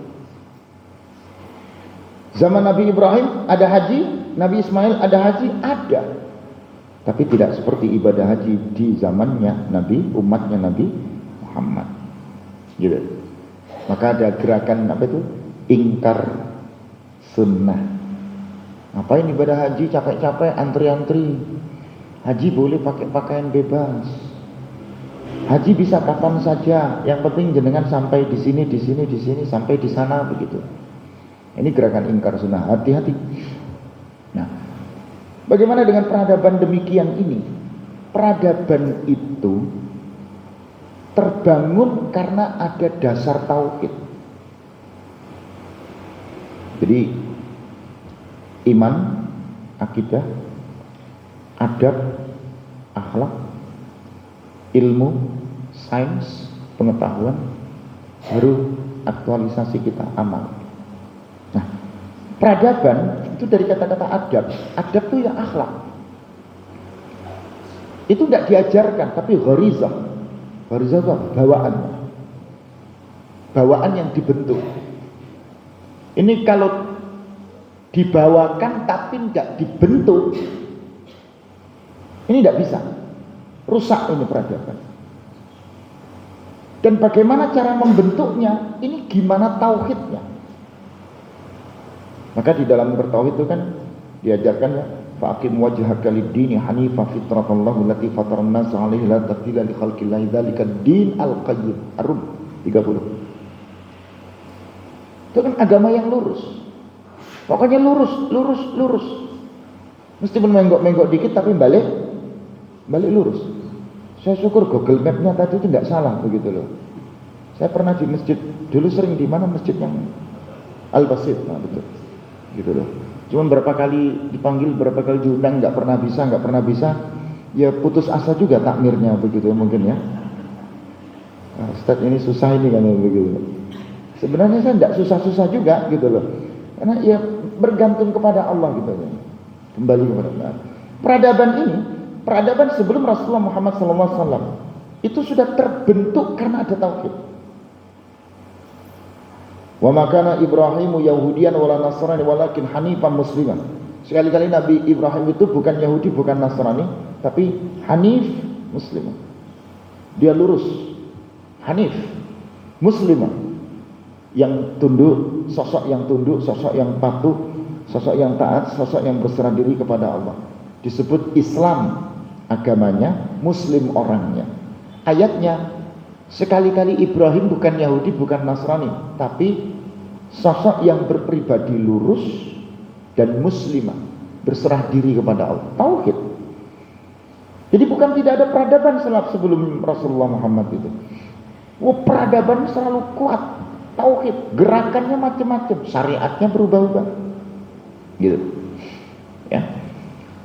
Zaman Nabi Ibrahim ada haji, Nabi Ismail ada haji, ada. Tapi tidak seperti ibadah haji di zamannya Nabi, umatnya Nabi Muhammad. Gitu. Maka ada gerakan apa itu? Ingkar sunnah. Ngapain ibadah haji capek-capek antri-antri? Haji boleh pakai pakaian bebas. Haji bisa kapan saja. Yang penting jenengan sampai di sini, sampai di sana begitu. Ini gerakan ingkar sunnah, hati-hati. Nah, bagaimana dengan peradaban demikian ini? Peradaban itu terbangun karena ada dasar tauhid. Jadi iman, akidah, adab, akhlak, ilmu, sains, pengetahuan, baru aktualisasi kita amal. Nah, peradaban itu dari kata-kata adab. Adab itu ya akhlak. Itu tidak diajarkan, tapi gharizah. Gharizah itu bawaan. Bawaan yang dibentuk. Ini kalau dibawakan tapi tidak dibentuk, ini tidak bisa. Rusak ini peradaban. Dan bagaimana cara membentuknya? Ini gimana tauhidnya? Maka di dalam bertauhid itu kan diajarkan ya, faqim wajhaka lid-dini hanifa fitratallahu allati fataran nas 'alaiha la tabdila li khalqillahi dzalika ad-din al-qayyim. Ar-Rum 30. Itu kan agama yang lurus. Pokoknya lurus. Meskipun menggok-menggok dikit tapi balik lurus. Saya syukur Google Map-nya tadi itu tidak salah begitu loh. Saya pernah di masjid, dulu sering di mana masjid yang Al-Basit, nah betul, gitu loh. Cuman berapa kali dipanggil, berapa kali diundang, nggak pernah bisa, ya putus asa juga takmirnya begitu mungkin ya. Nah, Ustadz ini susah ini kan begitu. Sebenarnya saya tidak susah-susah juga gitu loh, karena ya bergantung kepada Allah gitu loh. Kembali kepada Allah. Peradaban sebelum Rasulullah Muhammad SAW itu sudah terbentuk karena ada tauhid. Wa makana Ibrahimu Yahudian wala Nasrani walakin hanifan musliman. Sekali-kali Nabi Ibrahim itu bukan Yahudi, bukan Nasrani, tapi hanif musliman. Dia lurus, hanif musliman, yang tunduk, sosok yang tunduk, sosok yang patuh, sosok yang taat, sosok yang berserah diri kepada Allah. Disebut Islam agamanya, Muslim orangnya. Ayatnya, sekali-kali Ibrahim bukan Yahudi, bukan Nasrani, tapi sosok yang berpribadi lurus dan muslimah, berserah diri kepada Allah. Tauhid. Jadi bukan tidak ada peradaban sebelum Rasulullah Muhammad itu. Peradaban selalu kuat. Tauhid, gerakannya macam-macam, syariatnya berubah-ubah. Gitu. Ya.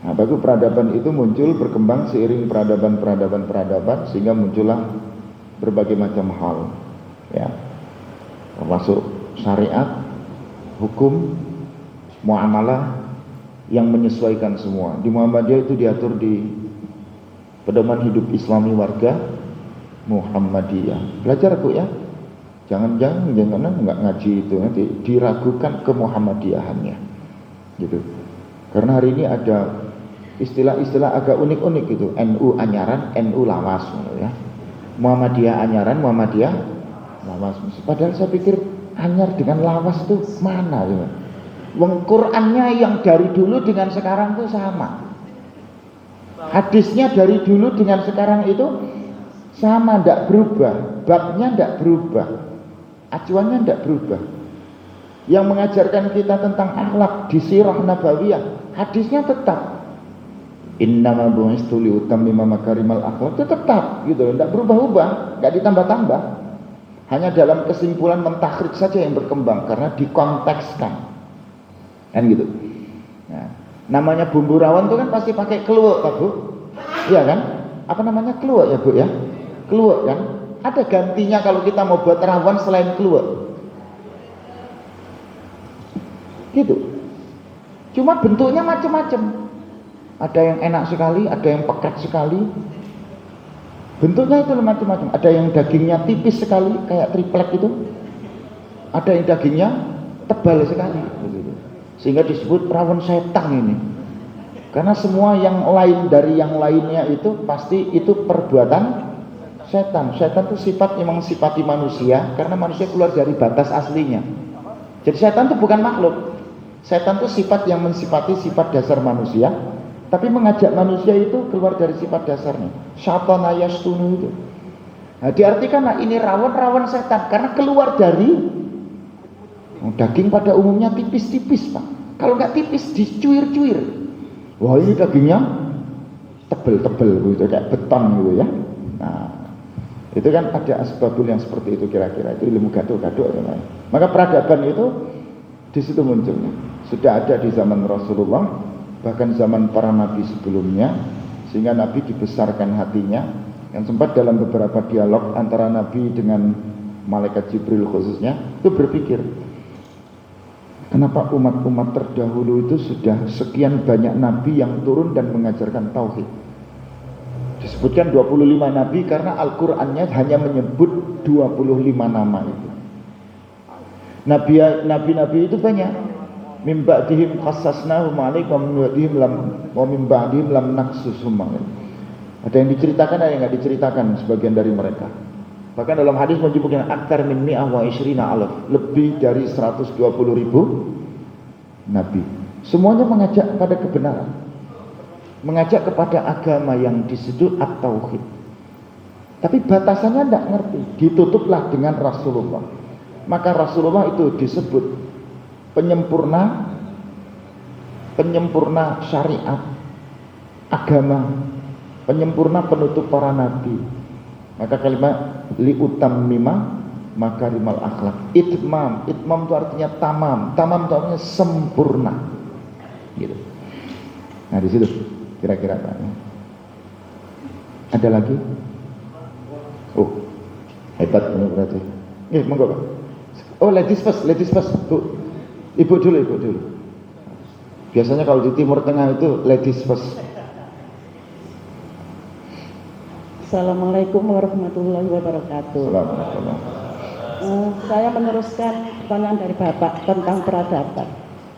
Nah, bagus peradaban itu muncul, berkembang seiring peradaban sehingga muncullah berbagai macam hal. Ya. Termasuk syariat, hukum, muamalah yang menyesuaikan semua. Di Muhammadiyah itu diatur di pedoman hidup Islami warga Muhammadiyah. Belajar Bu ya. Jangan nggak ngaji itu nanti diragukan ke Muhammadiyahannya. Gitu. Karena hari ini ada istilah-istilah agak unik-unik gitu. NU anyaran, NU lawas ya. Muhammadiyah anyaran, Muhammadiyah lawas. Padahal saya pikir anyar dengan lawas itu mana gitu. Wong Qur'annya yang dari dulu dengan sekarang itu sama. Hadisnya dari dulu dengan sekarang itu sama, tidak berubah. Babnya tidak berubah. Acuannya tidak berubah. Yang mengajarkan kita tentang akhlak di sirah nabawiyah, hadisnya tetap. Innama bu'istu liutammima makarimal akhlak, itu tetap gitu, tidak berubah-ubah, tidak ditambah-tambah. Hanya dalam kesimpulan mentakhrij saja yang berkembang karena dikontekskan. Kan gitu. Nah, namanya bumbu rawon itu kan pasti pakai keluak, Pak Bu. Iya kan? Apa namanya keluak ya, Bu ya? Keluak kan? Ada gantinya kalau kita mau buat rawon selain keluak. Gitu. Cuma bentuknya macam-macam. Ada yang enak sekali, ada yang pekat sekali. Bentuknya itu macam-macam. Ada yang dagingnya tipis sekali, kayak triplek itu. Ada yang dagingnya tebal sekali. Sehingga disebut rawon setan ini. Karena semua yang lain dari yang lainnya itu pasti itu perbuatan setan. Setan itu sifat memang sifati manusia karena manusia keluar dari batas aslinya. Jadi setan itu bukan makhluk. Setan itu sifat yang mensifati sifat dasar manusia, tapi mengajak manusia itu keluar dari sifat dasarnya. Syaitan ayastunu itu. Nah, diartikan ini rawon setan karena keluar dari daging pada umumnya tipis-tipis, Pak. Kalau nggak tipis dicuir-cuir. Wah, ini dagingnya tebel-tebel gitu, kayak beton gitu ya. Nah, itu kan ada asbabul yang seperti itu kira-kira. Itu ilmu gaduh-gaduh ya. Maka peradaban itu di situ munculnya. Sudah ada di zaman Rasulullah, bahkan zaman para nabi sebelumnya, sehingga nabi dibesarkan hatinya. Yang sempat dalam beberapa dialog antara nabi dengan malaikat Jibril khususnya itu berpikir, kenapa umat-umat terdahulu itu sudah sekian banyak nabi yang turun dan mengajarkan tauhid. Disebutkan 25 nabi karena Al-Qur'annya hanya menyebut 25 nama itu. Nabi-nabi itu banyak. Min ba'dihim qassasnahum 'alaika wa min ba'dihim lam naqsushum 'alaika. Ada yang diceritakan, ada yang enggak diceritakan sebagian dari mereka. Bahkan dalam hadis menyebutkan aktsar min mi'ah wa 20 alaf, lebih dari 120.000 nabi. Semuanya mengajak pada kebenaran. Mengajak kepada agama yang disebut at-tauhid. Tapi batasannya tidak ngerti. Ditutuplah dengan Rasulullah. Maka Rasulullah itu disebut penyempurna syariat, agama, penyempurna penutup para nabi. Maka kalimat liutammima makarimal akhlak. Itmam itu artinya tamam itu artinya sempurna. Gitu. Nah di situ kira-kira Pak. Ada lagi? Oh, hebat ini berarti. Monggo Pak. Oh, ladies first Bu. Ibu dulu. Biasanya kalau di Timur Tengah itu ladies first. Assalamualaikum warahmatullahi wabarakatuh. Assalamualaikum. Saya meneruskan pertanyaan dari Bapak tentang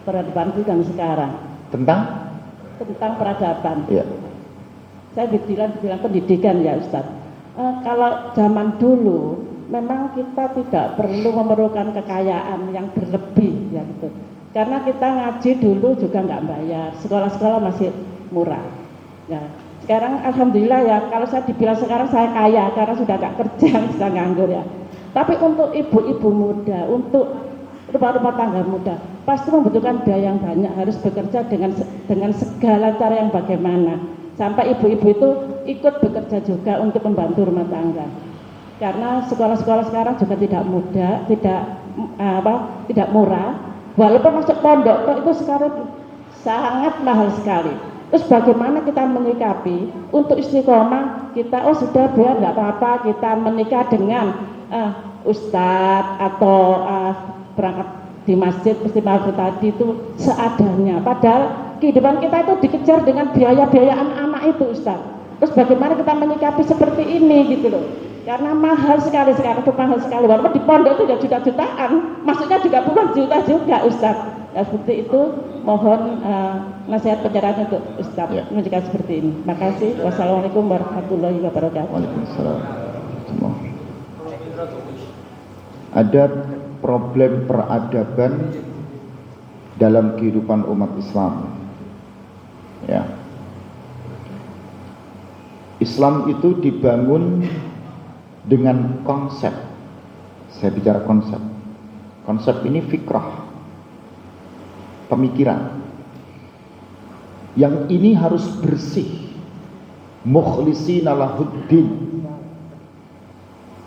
peradaban dulu dan sekarang. Tentang Peradaban. Iya. Saya dibilang pendidikan ya Ustaz. Kalau zaman dulu memang kita tidak perlu memerlukan kekayaan yang berlebih ya gitu. Karena kita ngaji dulu juga nggak bayar, sekolah-sekolah masih murah. Ya. Sekarang alhamdulillah ya, kalau saya dibilang sekarang saya kaya karena sudah nggak kerja, sudah nganggur ya. Tapi untuk ibu-ibu muda, untuk rumah tangga muda, pasti membutuhkan biaya yang banyak, harus bekerja dengan segala cara yang bagaimana. Sampai ibu-ibu itu ikut bekerja juga untuk membantu rumah tangga. Karena sekolah-sekolah sekarang juga tidak mudah, tidak murah. Walaupun masuk pondok itu sekarang sangat mahal sekali. Terus bagaimana kita menyikapi untuk istiqomah kita? Oh sudah biar nggak apa-apa kita menikah dengan ustadz atau berangkat di masjid istiqomah tadi itu seadanya. Padahal kehidupan kita itu dikejar dengan biaya-biaya anak-anak itu ustadz. Terus bagaimana kita menyikapi seperti ini gitu loh? Karena mahal sekali sekarang itu mahal sekali. Walaupun di pondok itu ya juta-jutaan, maksudnya juga puluhan juta juga ustadz. Ya, seperti itu mohon nasihat pencerahan untuk Ustaz menunjukkan seperti ini. Makasih. Wassalamualaikum warahmatullahi wabarakatuh. Waalaikumsalam. Ada problem peradaban dalam kehidupan umat Islam. Ya. Islam itu dibangun dengan konsep. Saya bicara konsep. Konsep ini fikrah, pemikiran. Yang ini harus bersih, mukhlishina lahuddin,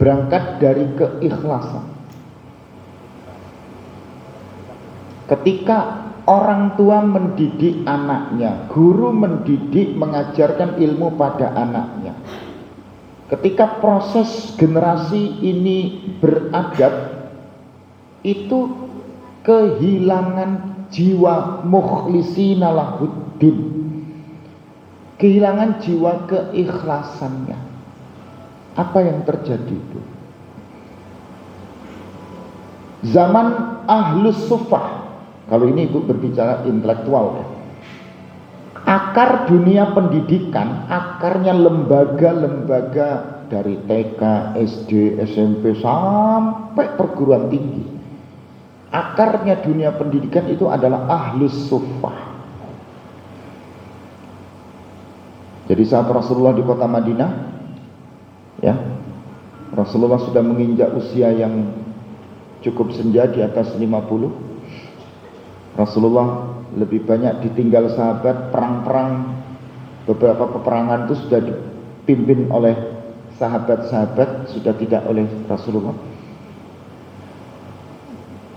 berangkat dari keikhlasan. Ketika orang tua mendidik anaknya, guru mendidik, mengajarkan ilmu pada anaknya, ketika proses generasi ini beradab, itu kehilangan jiwa mukhlishina lahuddin, kehilangan jiwa keikhlasannya. Apa yang terjadi itu? Zaman ahlus suffah, kalau ini Ibu berbicara intelektual ya, akar dunia pendidikan, akarnya lembaga-lembaga dari TK, SD, SMP sampai perguruan tinggi. Akarnya dunia pendidikan itu adalah ahlus suffah. Jadi saat Rasulullah di kota Madinah, ya, Rasulullah sudah menginjak usia yang cukup senja, di atas 50. Rasulullah lebih banyak ditinggal sahabat, perang-perang, beberapa peperangan itu sudah dipimpin oleh sahabat-sahabat, sudah tidak oleh Rasulullah.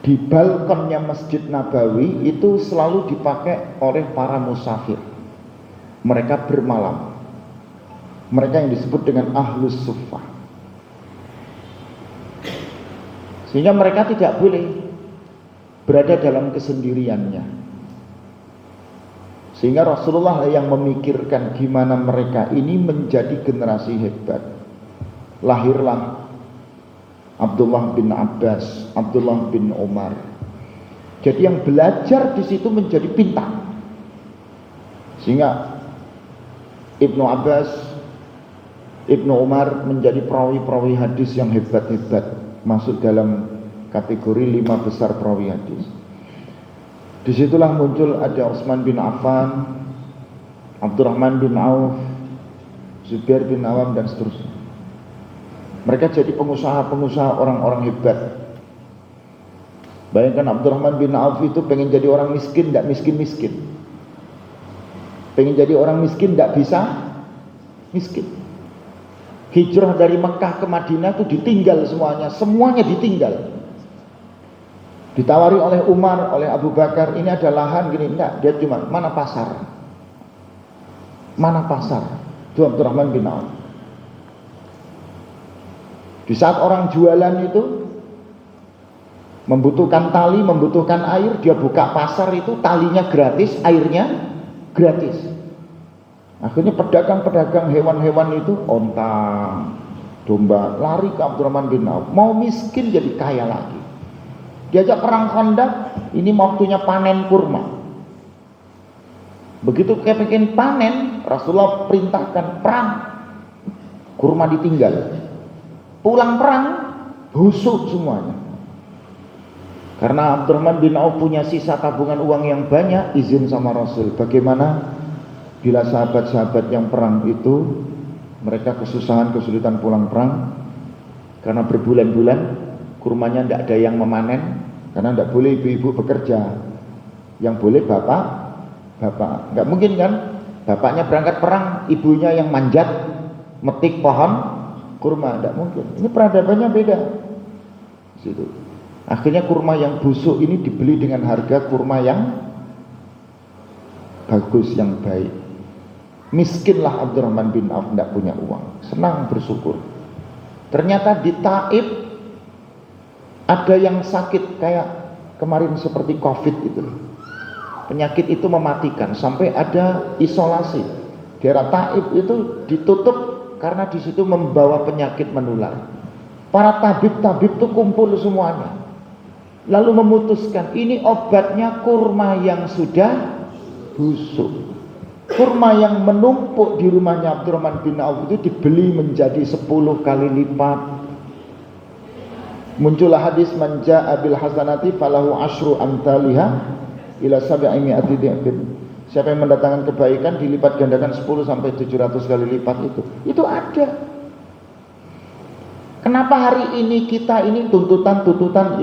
Di balkonnya Masjid Nabawi itu selalu dipakai oleh para musafir. Mereka bermalam. Mereka yang disebut dengan ahlus suffah. Sehingga mereka tidak boleh berada dalam kesendiriannya. Sehingga Rasulullah yang memikirkan gimana mereka ini menjadi generasi hebat. Lahirlah Abdullah bin Abbas, Abdullah bin Umar. Jadi yang belajar di situ menjadi pintar. Sehingga Ibnu Abbas, Ibnu Umar menjadi perawi-perawi hadis yang hebat-hebat, masuk dalam kategori 5 besar perawi hadis. Disitulah muncul ada Utsman bin Affan, Abdurrahman bin Auf, Zubair bin Awam dan seterusnya. Mereka jadi pengusaha-pengusaha, orang-orang hebat. Bayangkan Abdurrahman bin Auf itu pengen jadi orang miskin, tidak miskin-miskin. Pengen jadi orang miskin, tidak bisa Miskin. Hijrah dari Mekah ke Madinah itu ditinggal semuanya ditinggal. Ditawari oleh Umar, oleh Abu Bakar, ini ada lahan gini, enggak, dia cuma mana pasar? Mana pasar? Itu Abdurrahman bin Auf. Di saat orang jualan itu membutuhkan tali, membutuhkan air, dia buka pasar itu, talinya gratis, airnya gratis. Akhirnya pedagang-pedagang hewan-hewan itu, onta, domba, lari ke Abdurrahman bin Auf. Mau miskin jadi kaya lagi. Diajak perang Khandaq, ini waktunya panen kurma. Begitu kayak pengen panen, Rasulullah perintahkan perang. Kurma ditinggal. Pulang perang, busuk semuanya. Karena Abdurrahman bin Auf punya sisa tabungan uang yang banyak, izin sama Rasul. Bagaimana bila sahabat-sahabat yang perang itu, mereka kesulitan pulang perang, karena berbulan-bulan kurmanya tidak ada yang memanen, karena tidak boleh ibu-ibu bekerja, yang boleh bapak. Nggak mungkin kan, bapaknya berangkat perang, ibunya yang manjat metik pohon kurma, tidak mungkin. Ini peradabannya beda. Situ. Akhirnya kurma yang busuk ini dibeli dengan harga kurma yang bagus, yang baik. Miskinlah Abdurrahman bin Auf, tidak punya uang, senang bersyukur. Ternyata di Taif ada yang sakit kayak kemarin seperti COVID itu. Penyakit itu mematikan sampai ada isolasi. Daerah Taif itu ditutup karena di situ membawa penyakit menular. Para tabib-tabib itu kumpul semuanya. Lalu memutuskan ini obatnya kurma yang sudah busuk. Kurma yang menumpuk di rumahnya Abdurrahman bin Auf itu dibeli menjadi 10 kali lipat. Muncullah hadis man jaa bil hasanati falahu asyru amthaliha ila sab'imi'ati dhifin. Siapa yang mendatangkan kebaikan dilipat gandakan 10 sampai 700 kali lipat itu. Itu ada. Kenapa hari ini kita ini tuntutan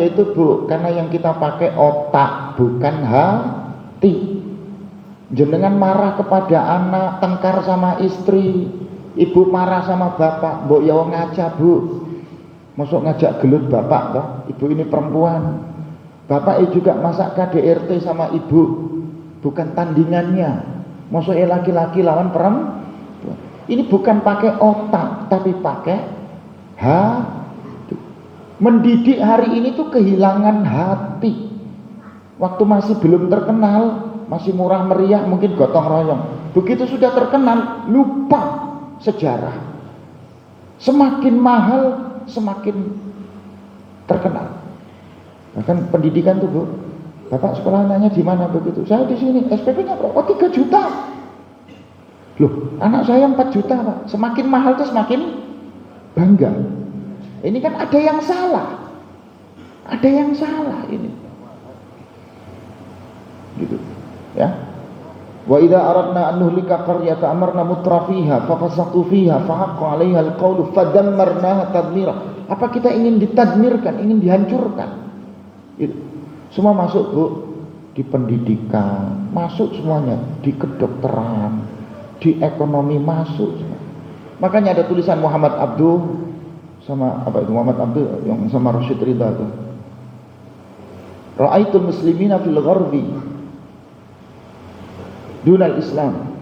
yaitu Bu, karena yang kita pakai otak bukan hati. Jenengan marah kepada anak, tengkar sama istri, ibu marah sama bapak, mbok ya wong ngaca Bu. Masuk ngajak gelut bapak toh, ibu ini perempuan. Bapak juga masak KDRT sama ibu, bukan tandingannya. Masuk laki-laki lawan perempuan. Ini bukan pakai otak, tapi pakai hati. Mendidik hari ini tuh kehilangan hati. Waktu masih belum terkenal, masih murah meriah, mungkin gotong royong. Begitu sudah terkenal, lupa sejarah. Semakin mahal, semakin terkenal. Bahkan pendidikan tuh Bu, Bapak sekolah anaknya di mana begitu? Saya di sini, SPP-nya berapa? 3 juta. Loh, anak saya 4 juta Pak. Semakin mahal tuh semakin bangga. Ini kan ada yang salah. Ada yang salah ini. Gitu. Ya. Wa idza aradna an nuhlika qaryatan amarna mutrafiha fa fasaqu fiha fa haqqa 'alaiha al-qawlu fadammarnaha tadmira. Apa kita ingin ditadmirkan, ingin dihancurkan? Itu. Semua masuk Bu, di pendidikan, masuk semuanya, di kedokteran, di ekonomi masuk. Makanya ada tulisan Muhammad Abduh sama apa itu Muhammad Abduh yang sama Rasyid Ridha itu. Ra'aitul muslimina fil gharbi dunal Islam.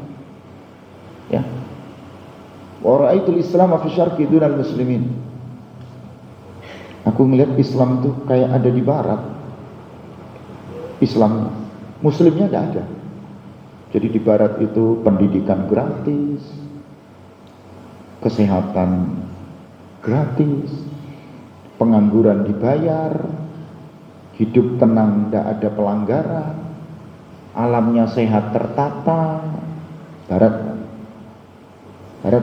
Ya. Wa ra'aitul Islam fi syarqi dunal muslimin. Aku melihat Islam itu kayak ada di barat. Islam muslimnya tidak ada. Jadi di barat itu pendidikan gratis, kesehatan gratis, pengangguran dibayar, hidup tenang, tidak ada pelanggaran, alamnya sehat tertata. Barat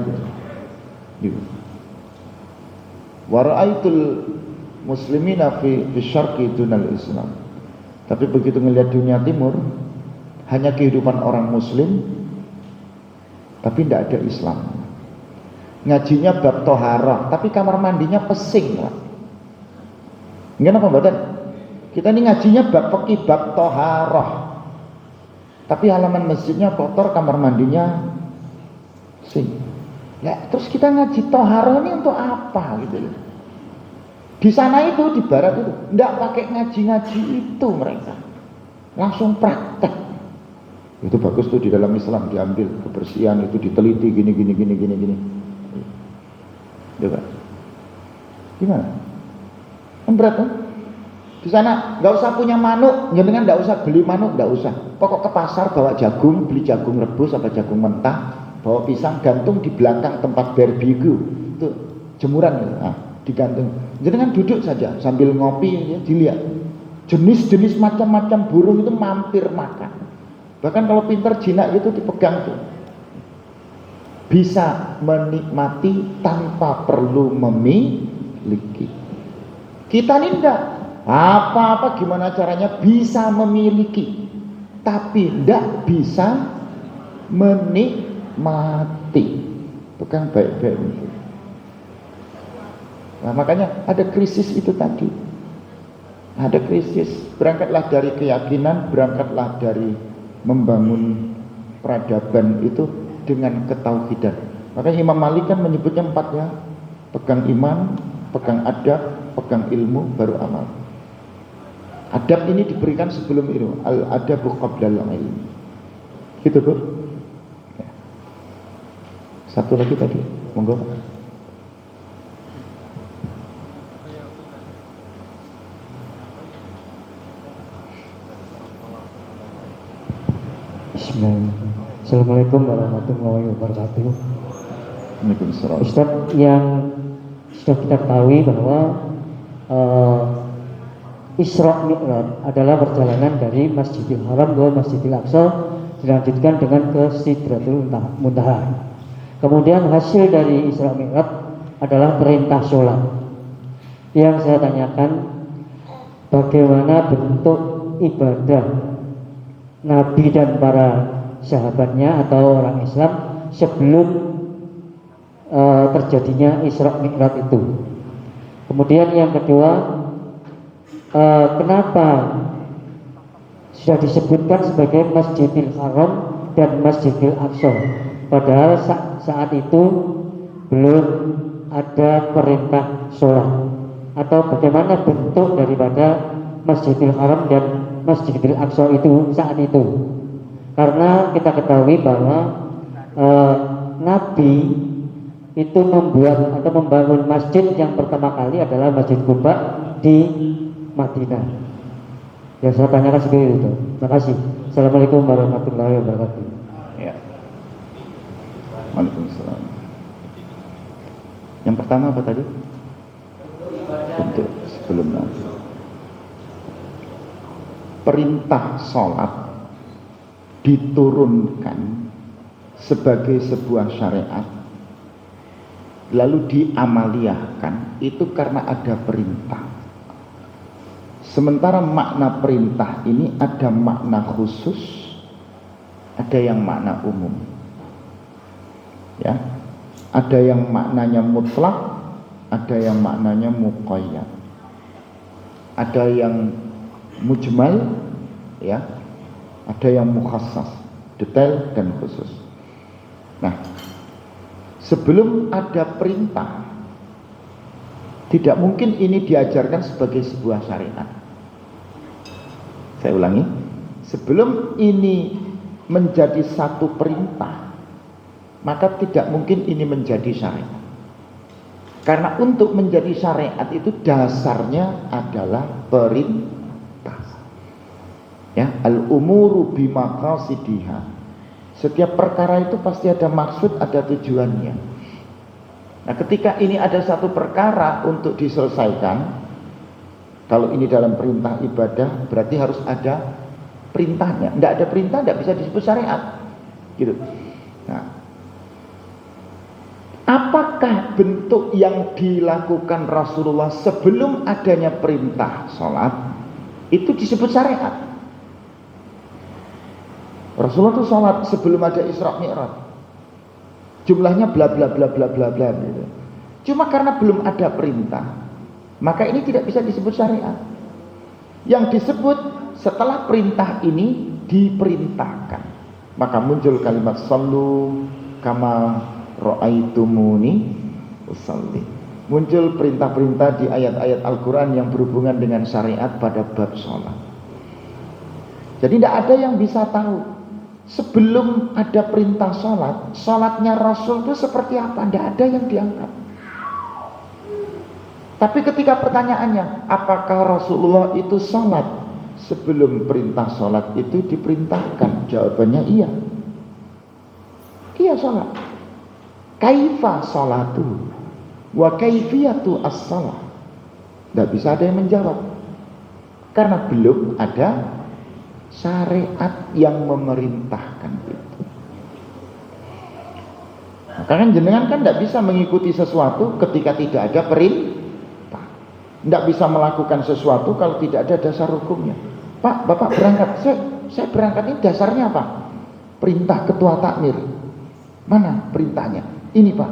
gitu. Wa ra'aitul muslimina fi syarqi dunal Islam. Tapi begitu melihat dunia timur, hanya kehidupan orang muslim, tapi tidak ada Islam. Ngajinya bab toharah, tapi kamar mandinya pesing lah. Enggak apa badan? Kita ini ngajinya bab fikih, bab toharah, tapi halaman masjidnya kotor, kamar mandinya pesing. Ya, terus kita ngaji toharoh ini untuk apa gitu loh. Di sana itu, di barat itu, enggak pakai ngaji-ngaji itu mereka. Langsung praktek. Itu bagus tuh di dalam Islam diambil kebersihan itu diteliti gini. Coba. Gimana? Kan berat kan? Di sana nggak usah punya manuk, jenengan nggak usah beli manuk, nggak usah. Pokok ke pasar bawa jagung, beli jagung rebus apa jagung mentah, bawa pisang gantung di belakang tempat barbecue itu jemuran gitu. Nah, digantung. Jenengan duduk saja sambil ngopi ya, dilihat jenis-jenis macam-macam burung itu mampir makan. Bahkan kalau pinter jinak gitu dipegang tuh. Bisa menikmati tanpa perlu memiliki. Kita ini enggak. Apa-apa gimana caranya bisa memiliki. Tapi enggak bisa menikmati. Pegang baik-baik. Nah, makanya ada krisis itu tadi. Ada krisis. Berangkatlah dari keyakinan, berangkatlah dari membangun peradaban itu dengan ketauhidan. Makanya Imam Malik kan menyebutnya 4 ya. Pegang iman, pegang adab, pegang ilmu, baru amal. Adab ini diberikan sebelum ilmu. Al-adabu qablal ilmi. Gitu Bu. Ya. Satu lagi tadi, monggo. Assalamualaikum warahmatullahi wabarakatuh. Waalaikumsalam. Ustaz, yang sudah kita ketahui bahwa Isra Mi'raj adalah perjalanan dari Masjidil Haram ke Masjidil Aqsa dilanjutkan dengan ke Sidratul Muntaha. Kemudian hasil dari Isra Mi'raj adalah perintah sholat. Yang saya tanyakan, bagaimana bentuk ibadah Nabi dan para sahabatnya atau orang Islam sebelum terjadinya Isra Mi'raj itu. Kemudian yang kedua, kenapa sudah disebutkan sebagai Masjidil Haram dan Masjidil Aqsa, padahal saat itu belum ada perintah sholat, atau bagaimana bentuk daripada Masjidil Haram dan Masjidil Aqsa itu saat itu? Karena kita ketahui bahwa Nabi itu membuat atau membangun masjid yang pertama kali adalah Masjid Quba di Madinah. Ya, saya tanyakan seperti itu. Terima kasih. Assalamualaikum warahmatullahi wabarakatuh. Ya. Waalaikumsalam. Yang pertama apa tadi? Bentuk sebelum Nabi. Perintah sholat diturunkan sebagai sebuah syariat lalu diamaliahkan itu karena ada perintah. Sementara makna perintah ini ada makna khusus, ada yang makna umum. Ya. Ada yang maknanya mutlak, ada yang maknanya muqayyad. Ada yang mujmal, ya. Ada yang mukhassas, detail dan khusus. Nah, sebelum ada perintah, tidak mungkin ini diajarkan sebagai sebuah syariat. Saya ulangi, sebelum ini menjadi satu perintah, maka tidak mungkin ini menjadi syariat. Karena untuk menjadi syariat itu dasarnya adalah perintah. Ya, al-umuru bimaqasidiha. Setiap perkara itu pasti ada maksud, ada tujuannya. Nah, ketika ini ada satu perkara untuk diselesaikan, kalau ini dalam perintah ibadah, berarti harus ada perintahnya. Tidak ada perintah, tidak bisa disebut syariat. Gitu. Nah, apakah bentuk yang dilakukan Rasulullah sebelum adanya perintah sholat itu disebut syariat? Rasulullah itu sholat sebelum ada Isra Mi'raj. Jumlahnya bla bla bla bla bla bla gitu. Cuma karena belum ada perintah, maka ini tidak bisa disebut syariat. Yang disebut setelah perintah ini diperintahkan, maka muncul kalimat sallu kama ra'aitumuni usalli. Muncul perintah-perintah di ayat-ayat Al-Quran yang berhubungan dengan syariat pada bab sholat. Jadi tidak ada yang bisa tahu sebelum ada perintah sholat, sholatnya Rasul itu seperti apa, tidak ada yang diangkat. Tapi ketika pertanyaannya, apakah Rasulullah itu sholat sebelum perintah sholat itu diperintahkan? Jawabannya iya. Iya sholat. Kaifa sholatu wa kaifiyatu as-sholat. Tidak bisa ada yang menjawab, karena belum ada syariat yang memerintahkan itu. Maka kan jenengan kan tidak bisa mengikuti sesuatu ketika tidak ada perintah. Tidak bisa melakukan sesuatu kalau tidak ada dasar hukumnya. Pak, Bapak berangkat, saya berangkat ini dasarnya apa? Perintah ketua takmir. Mana perintahnya? Ini Pak.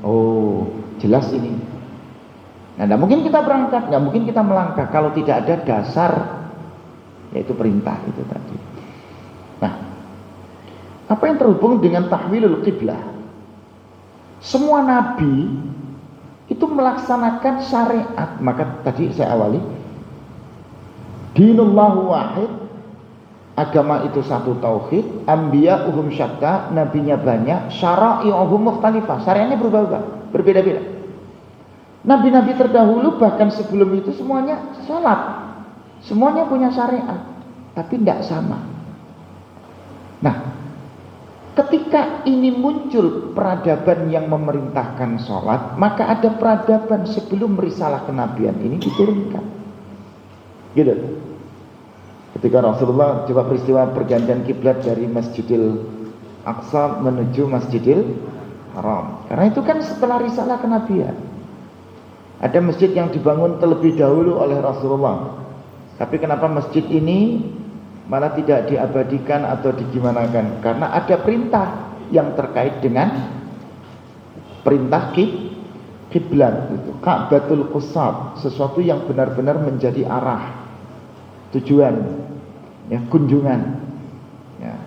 Oh, jelas ini. Nah, tidak mungkin kita berangkat, tidak mungkin kita melangkah kalau tidak ada dasar, yaitu perintah itu tadi. Nah, apa yang terhubung dengan tahwilul qiblah? Semua nabi itu melaksanakan syariat. Maka tadi saya awali, dinullahu wahid, agama itu satu, tauhid, anbiya'uhum syatta, nabinya banyak, syara'i'uhum mukhtalifah, syariatnya berubah-ubah, berbeda-beda. Nabi-nabi terdahulu bahkan sebelum itu semuanya salat, semuanya punya syariat, tapi tidak sama. Nah, ketika ini muncul peradaban yang memerintahkan sholat, maka ada peradaban sebelum risalah kenabian ini diturunkan. Gitu. Ketika Rasulullah, coba peristiwa pergantian kiblat dari Masjidil Aqsa menuju Masjidil Haram. Karena itu kan setelah risalah kenabian. Ada masjid yang dibangun terlebih dahulu oleh Rasulullah. Tapi kenapa masjid ini malah tidak diabadikan atau digimanakan? Karena ada perintah yang terkait dengan perintah kiblat itu, Ka'batul Qusab, sesuatu yang benar-benar menjadi arah tujuan, ya, kunjungan. Ya.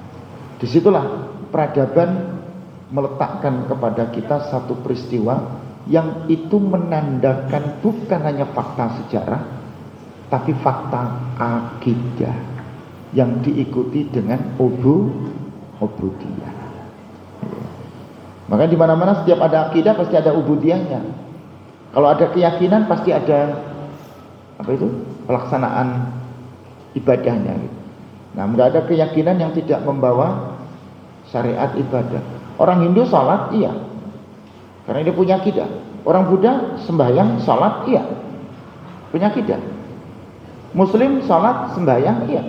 Disitulah peradaban meletakkan kepada kita satu peristiwa yang itu menandakan bukan hanya fakta sejarah, tapi fakta akidah yang diikuti dengan ubudiyah. Maka di mana-mana setiap ada akidah pasti ada ubudiyahnya. Kalau ada keyakinan pasti ada apa itu? Pelaksanaan ibadahnya. Nah, nggak ada keyakinan yang tidak membawa syariat ibadah. Orang Hindu sholat, iya, karena dia punya akidah. Orang Buddha sembahyang, sholat, iya, punya akidah. Muslim sholat, sembahyang, iya.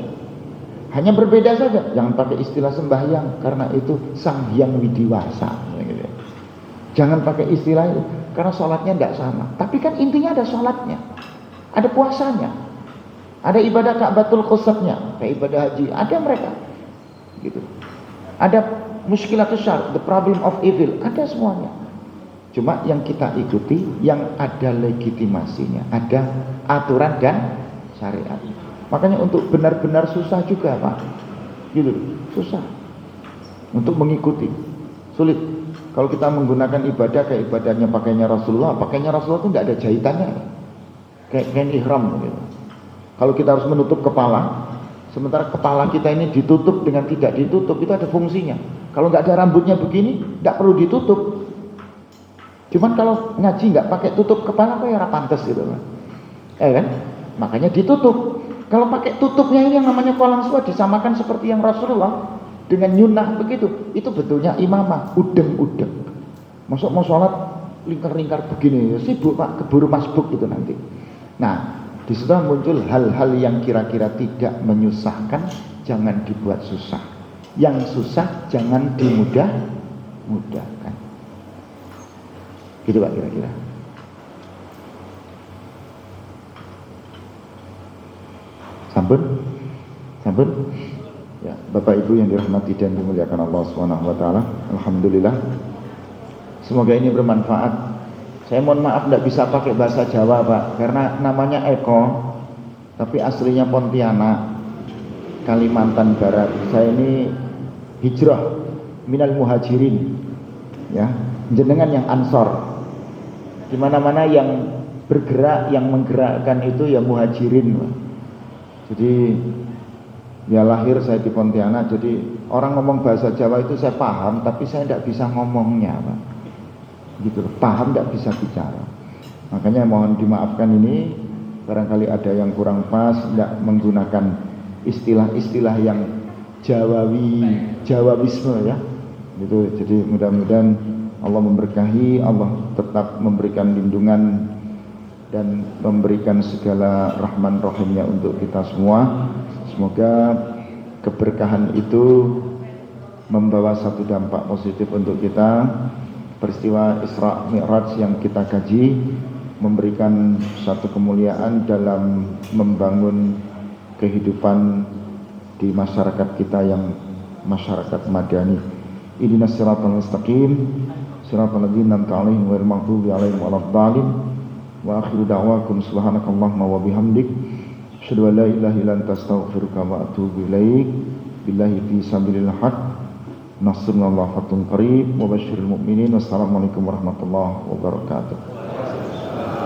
Hanya berbeda saja, jangan pakai istilah sembahyang karena itu Sang Hyang Widiwasa. Jangan pakai istilah itu karena sholatnya tidak sama. Tapi kan intinya ada sholatnya, ada puasanya, ada ibadah Ka'batul Qusabnya, kayak ibadah haji, ada mereka, gitu. Ada muskilatus syar, the problem of evil, ada semuanya. Cuma yang kita ikuti yang ada legitimasinya, ada aturan dan syariat. Makanya untuk benar-benar susah juga Pak, gitu, susah untuk mengikuti, sulit. Kalau kita menggunakan ibadah kayak ibadahnya pakainya Rasulullah itu tidak ada jahitannya, kayak ihram gitu. Kalau kita harus menutup kepala, sementara kepala kita ini ditutup dengan tidak ditutup, itu ada fungsinya. Kalau nggak ada rambutnya begini, nggak perlu ditutup. Cuman kalau ngaji nggak pakai tutup kepala, kok ya pantas gitu kan? Kan? Makanya ditutup. Kalau pakai tutupnya ini yang namanya kolang suah disamakan seperti yang Rasulullah dengan nyunah begitu, itu betulnya imamah, udeng-udeng. Masuk mau sholat lingkar-lingkar begini, sibuk Pak, keburu masbuk itu nanti. Nah, di situ muncul hal-hal yang kira-kira tidak menyusahkan, jangan dibuat susah. Yang susah jangan dimudahkan. Gitu Pak kira-kira. Sampun. Ya, Bapak Ibu yang dirahmati dan dimuliakan Allah Subhanahu wa taala. Alhamdulillah. Semoga ini bermanfaat. Saya mohon maaf tidak bisa pakai bahasa Jawa, Pak, karena namanya Eko, tapi aslinya Pontianak, Kalimantan Barat. Saya ini hijrah minal muhajirin, ya, jenengan yang ansor, di mana-mana yang bergerak, yang menggerakkan itu ya muhajirin, Pak. Jadi ya lahir saya di Pontianak, jadi orang ngomong bahasa Jawa itu saya paham, tapi saya tidak bisa ngomongnya, Pak. Gitu, paham tidak bisa bicara. Makanya mohon dimaafkan ini, barangkali ada yang kurang pas, tidak menggunakan istilah-istilah yang Jawawisme ya. Gitu. Jadi mudah-mudahan Allah memberkahi, Allah tetap memberikan lindungan dan memberikan segala rahman rahimnya untuk kita semua. Semoga keberkahan itu membawa satu dampak positif untuk kita. Peristiwa Isra Mi'raj yang kita kaji memberikan satu kemuliaan dalam membangun kehidupan di masyarakat kita yang masyarakat madani. Ihdinas siratal mustaqim, siratal ladzina an'amta 'alaihim ghairil maghdubi 'alaihim waladdallin. Wa akhiru da'wakum subhanakallahumma wa bihamdik, asyhadu an la ilaha illa anta astaghfiruka wa atubu ilaik. Billahi fi sabilil haq. Nasrullah fatun qarib wa basyiril mu'minin. Wassalamualaikum warahmatullahi wabarakatuh.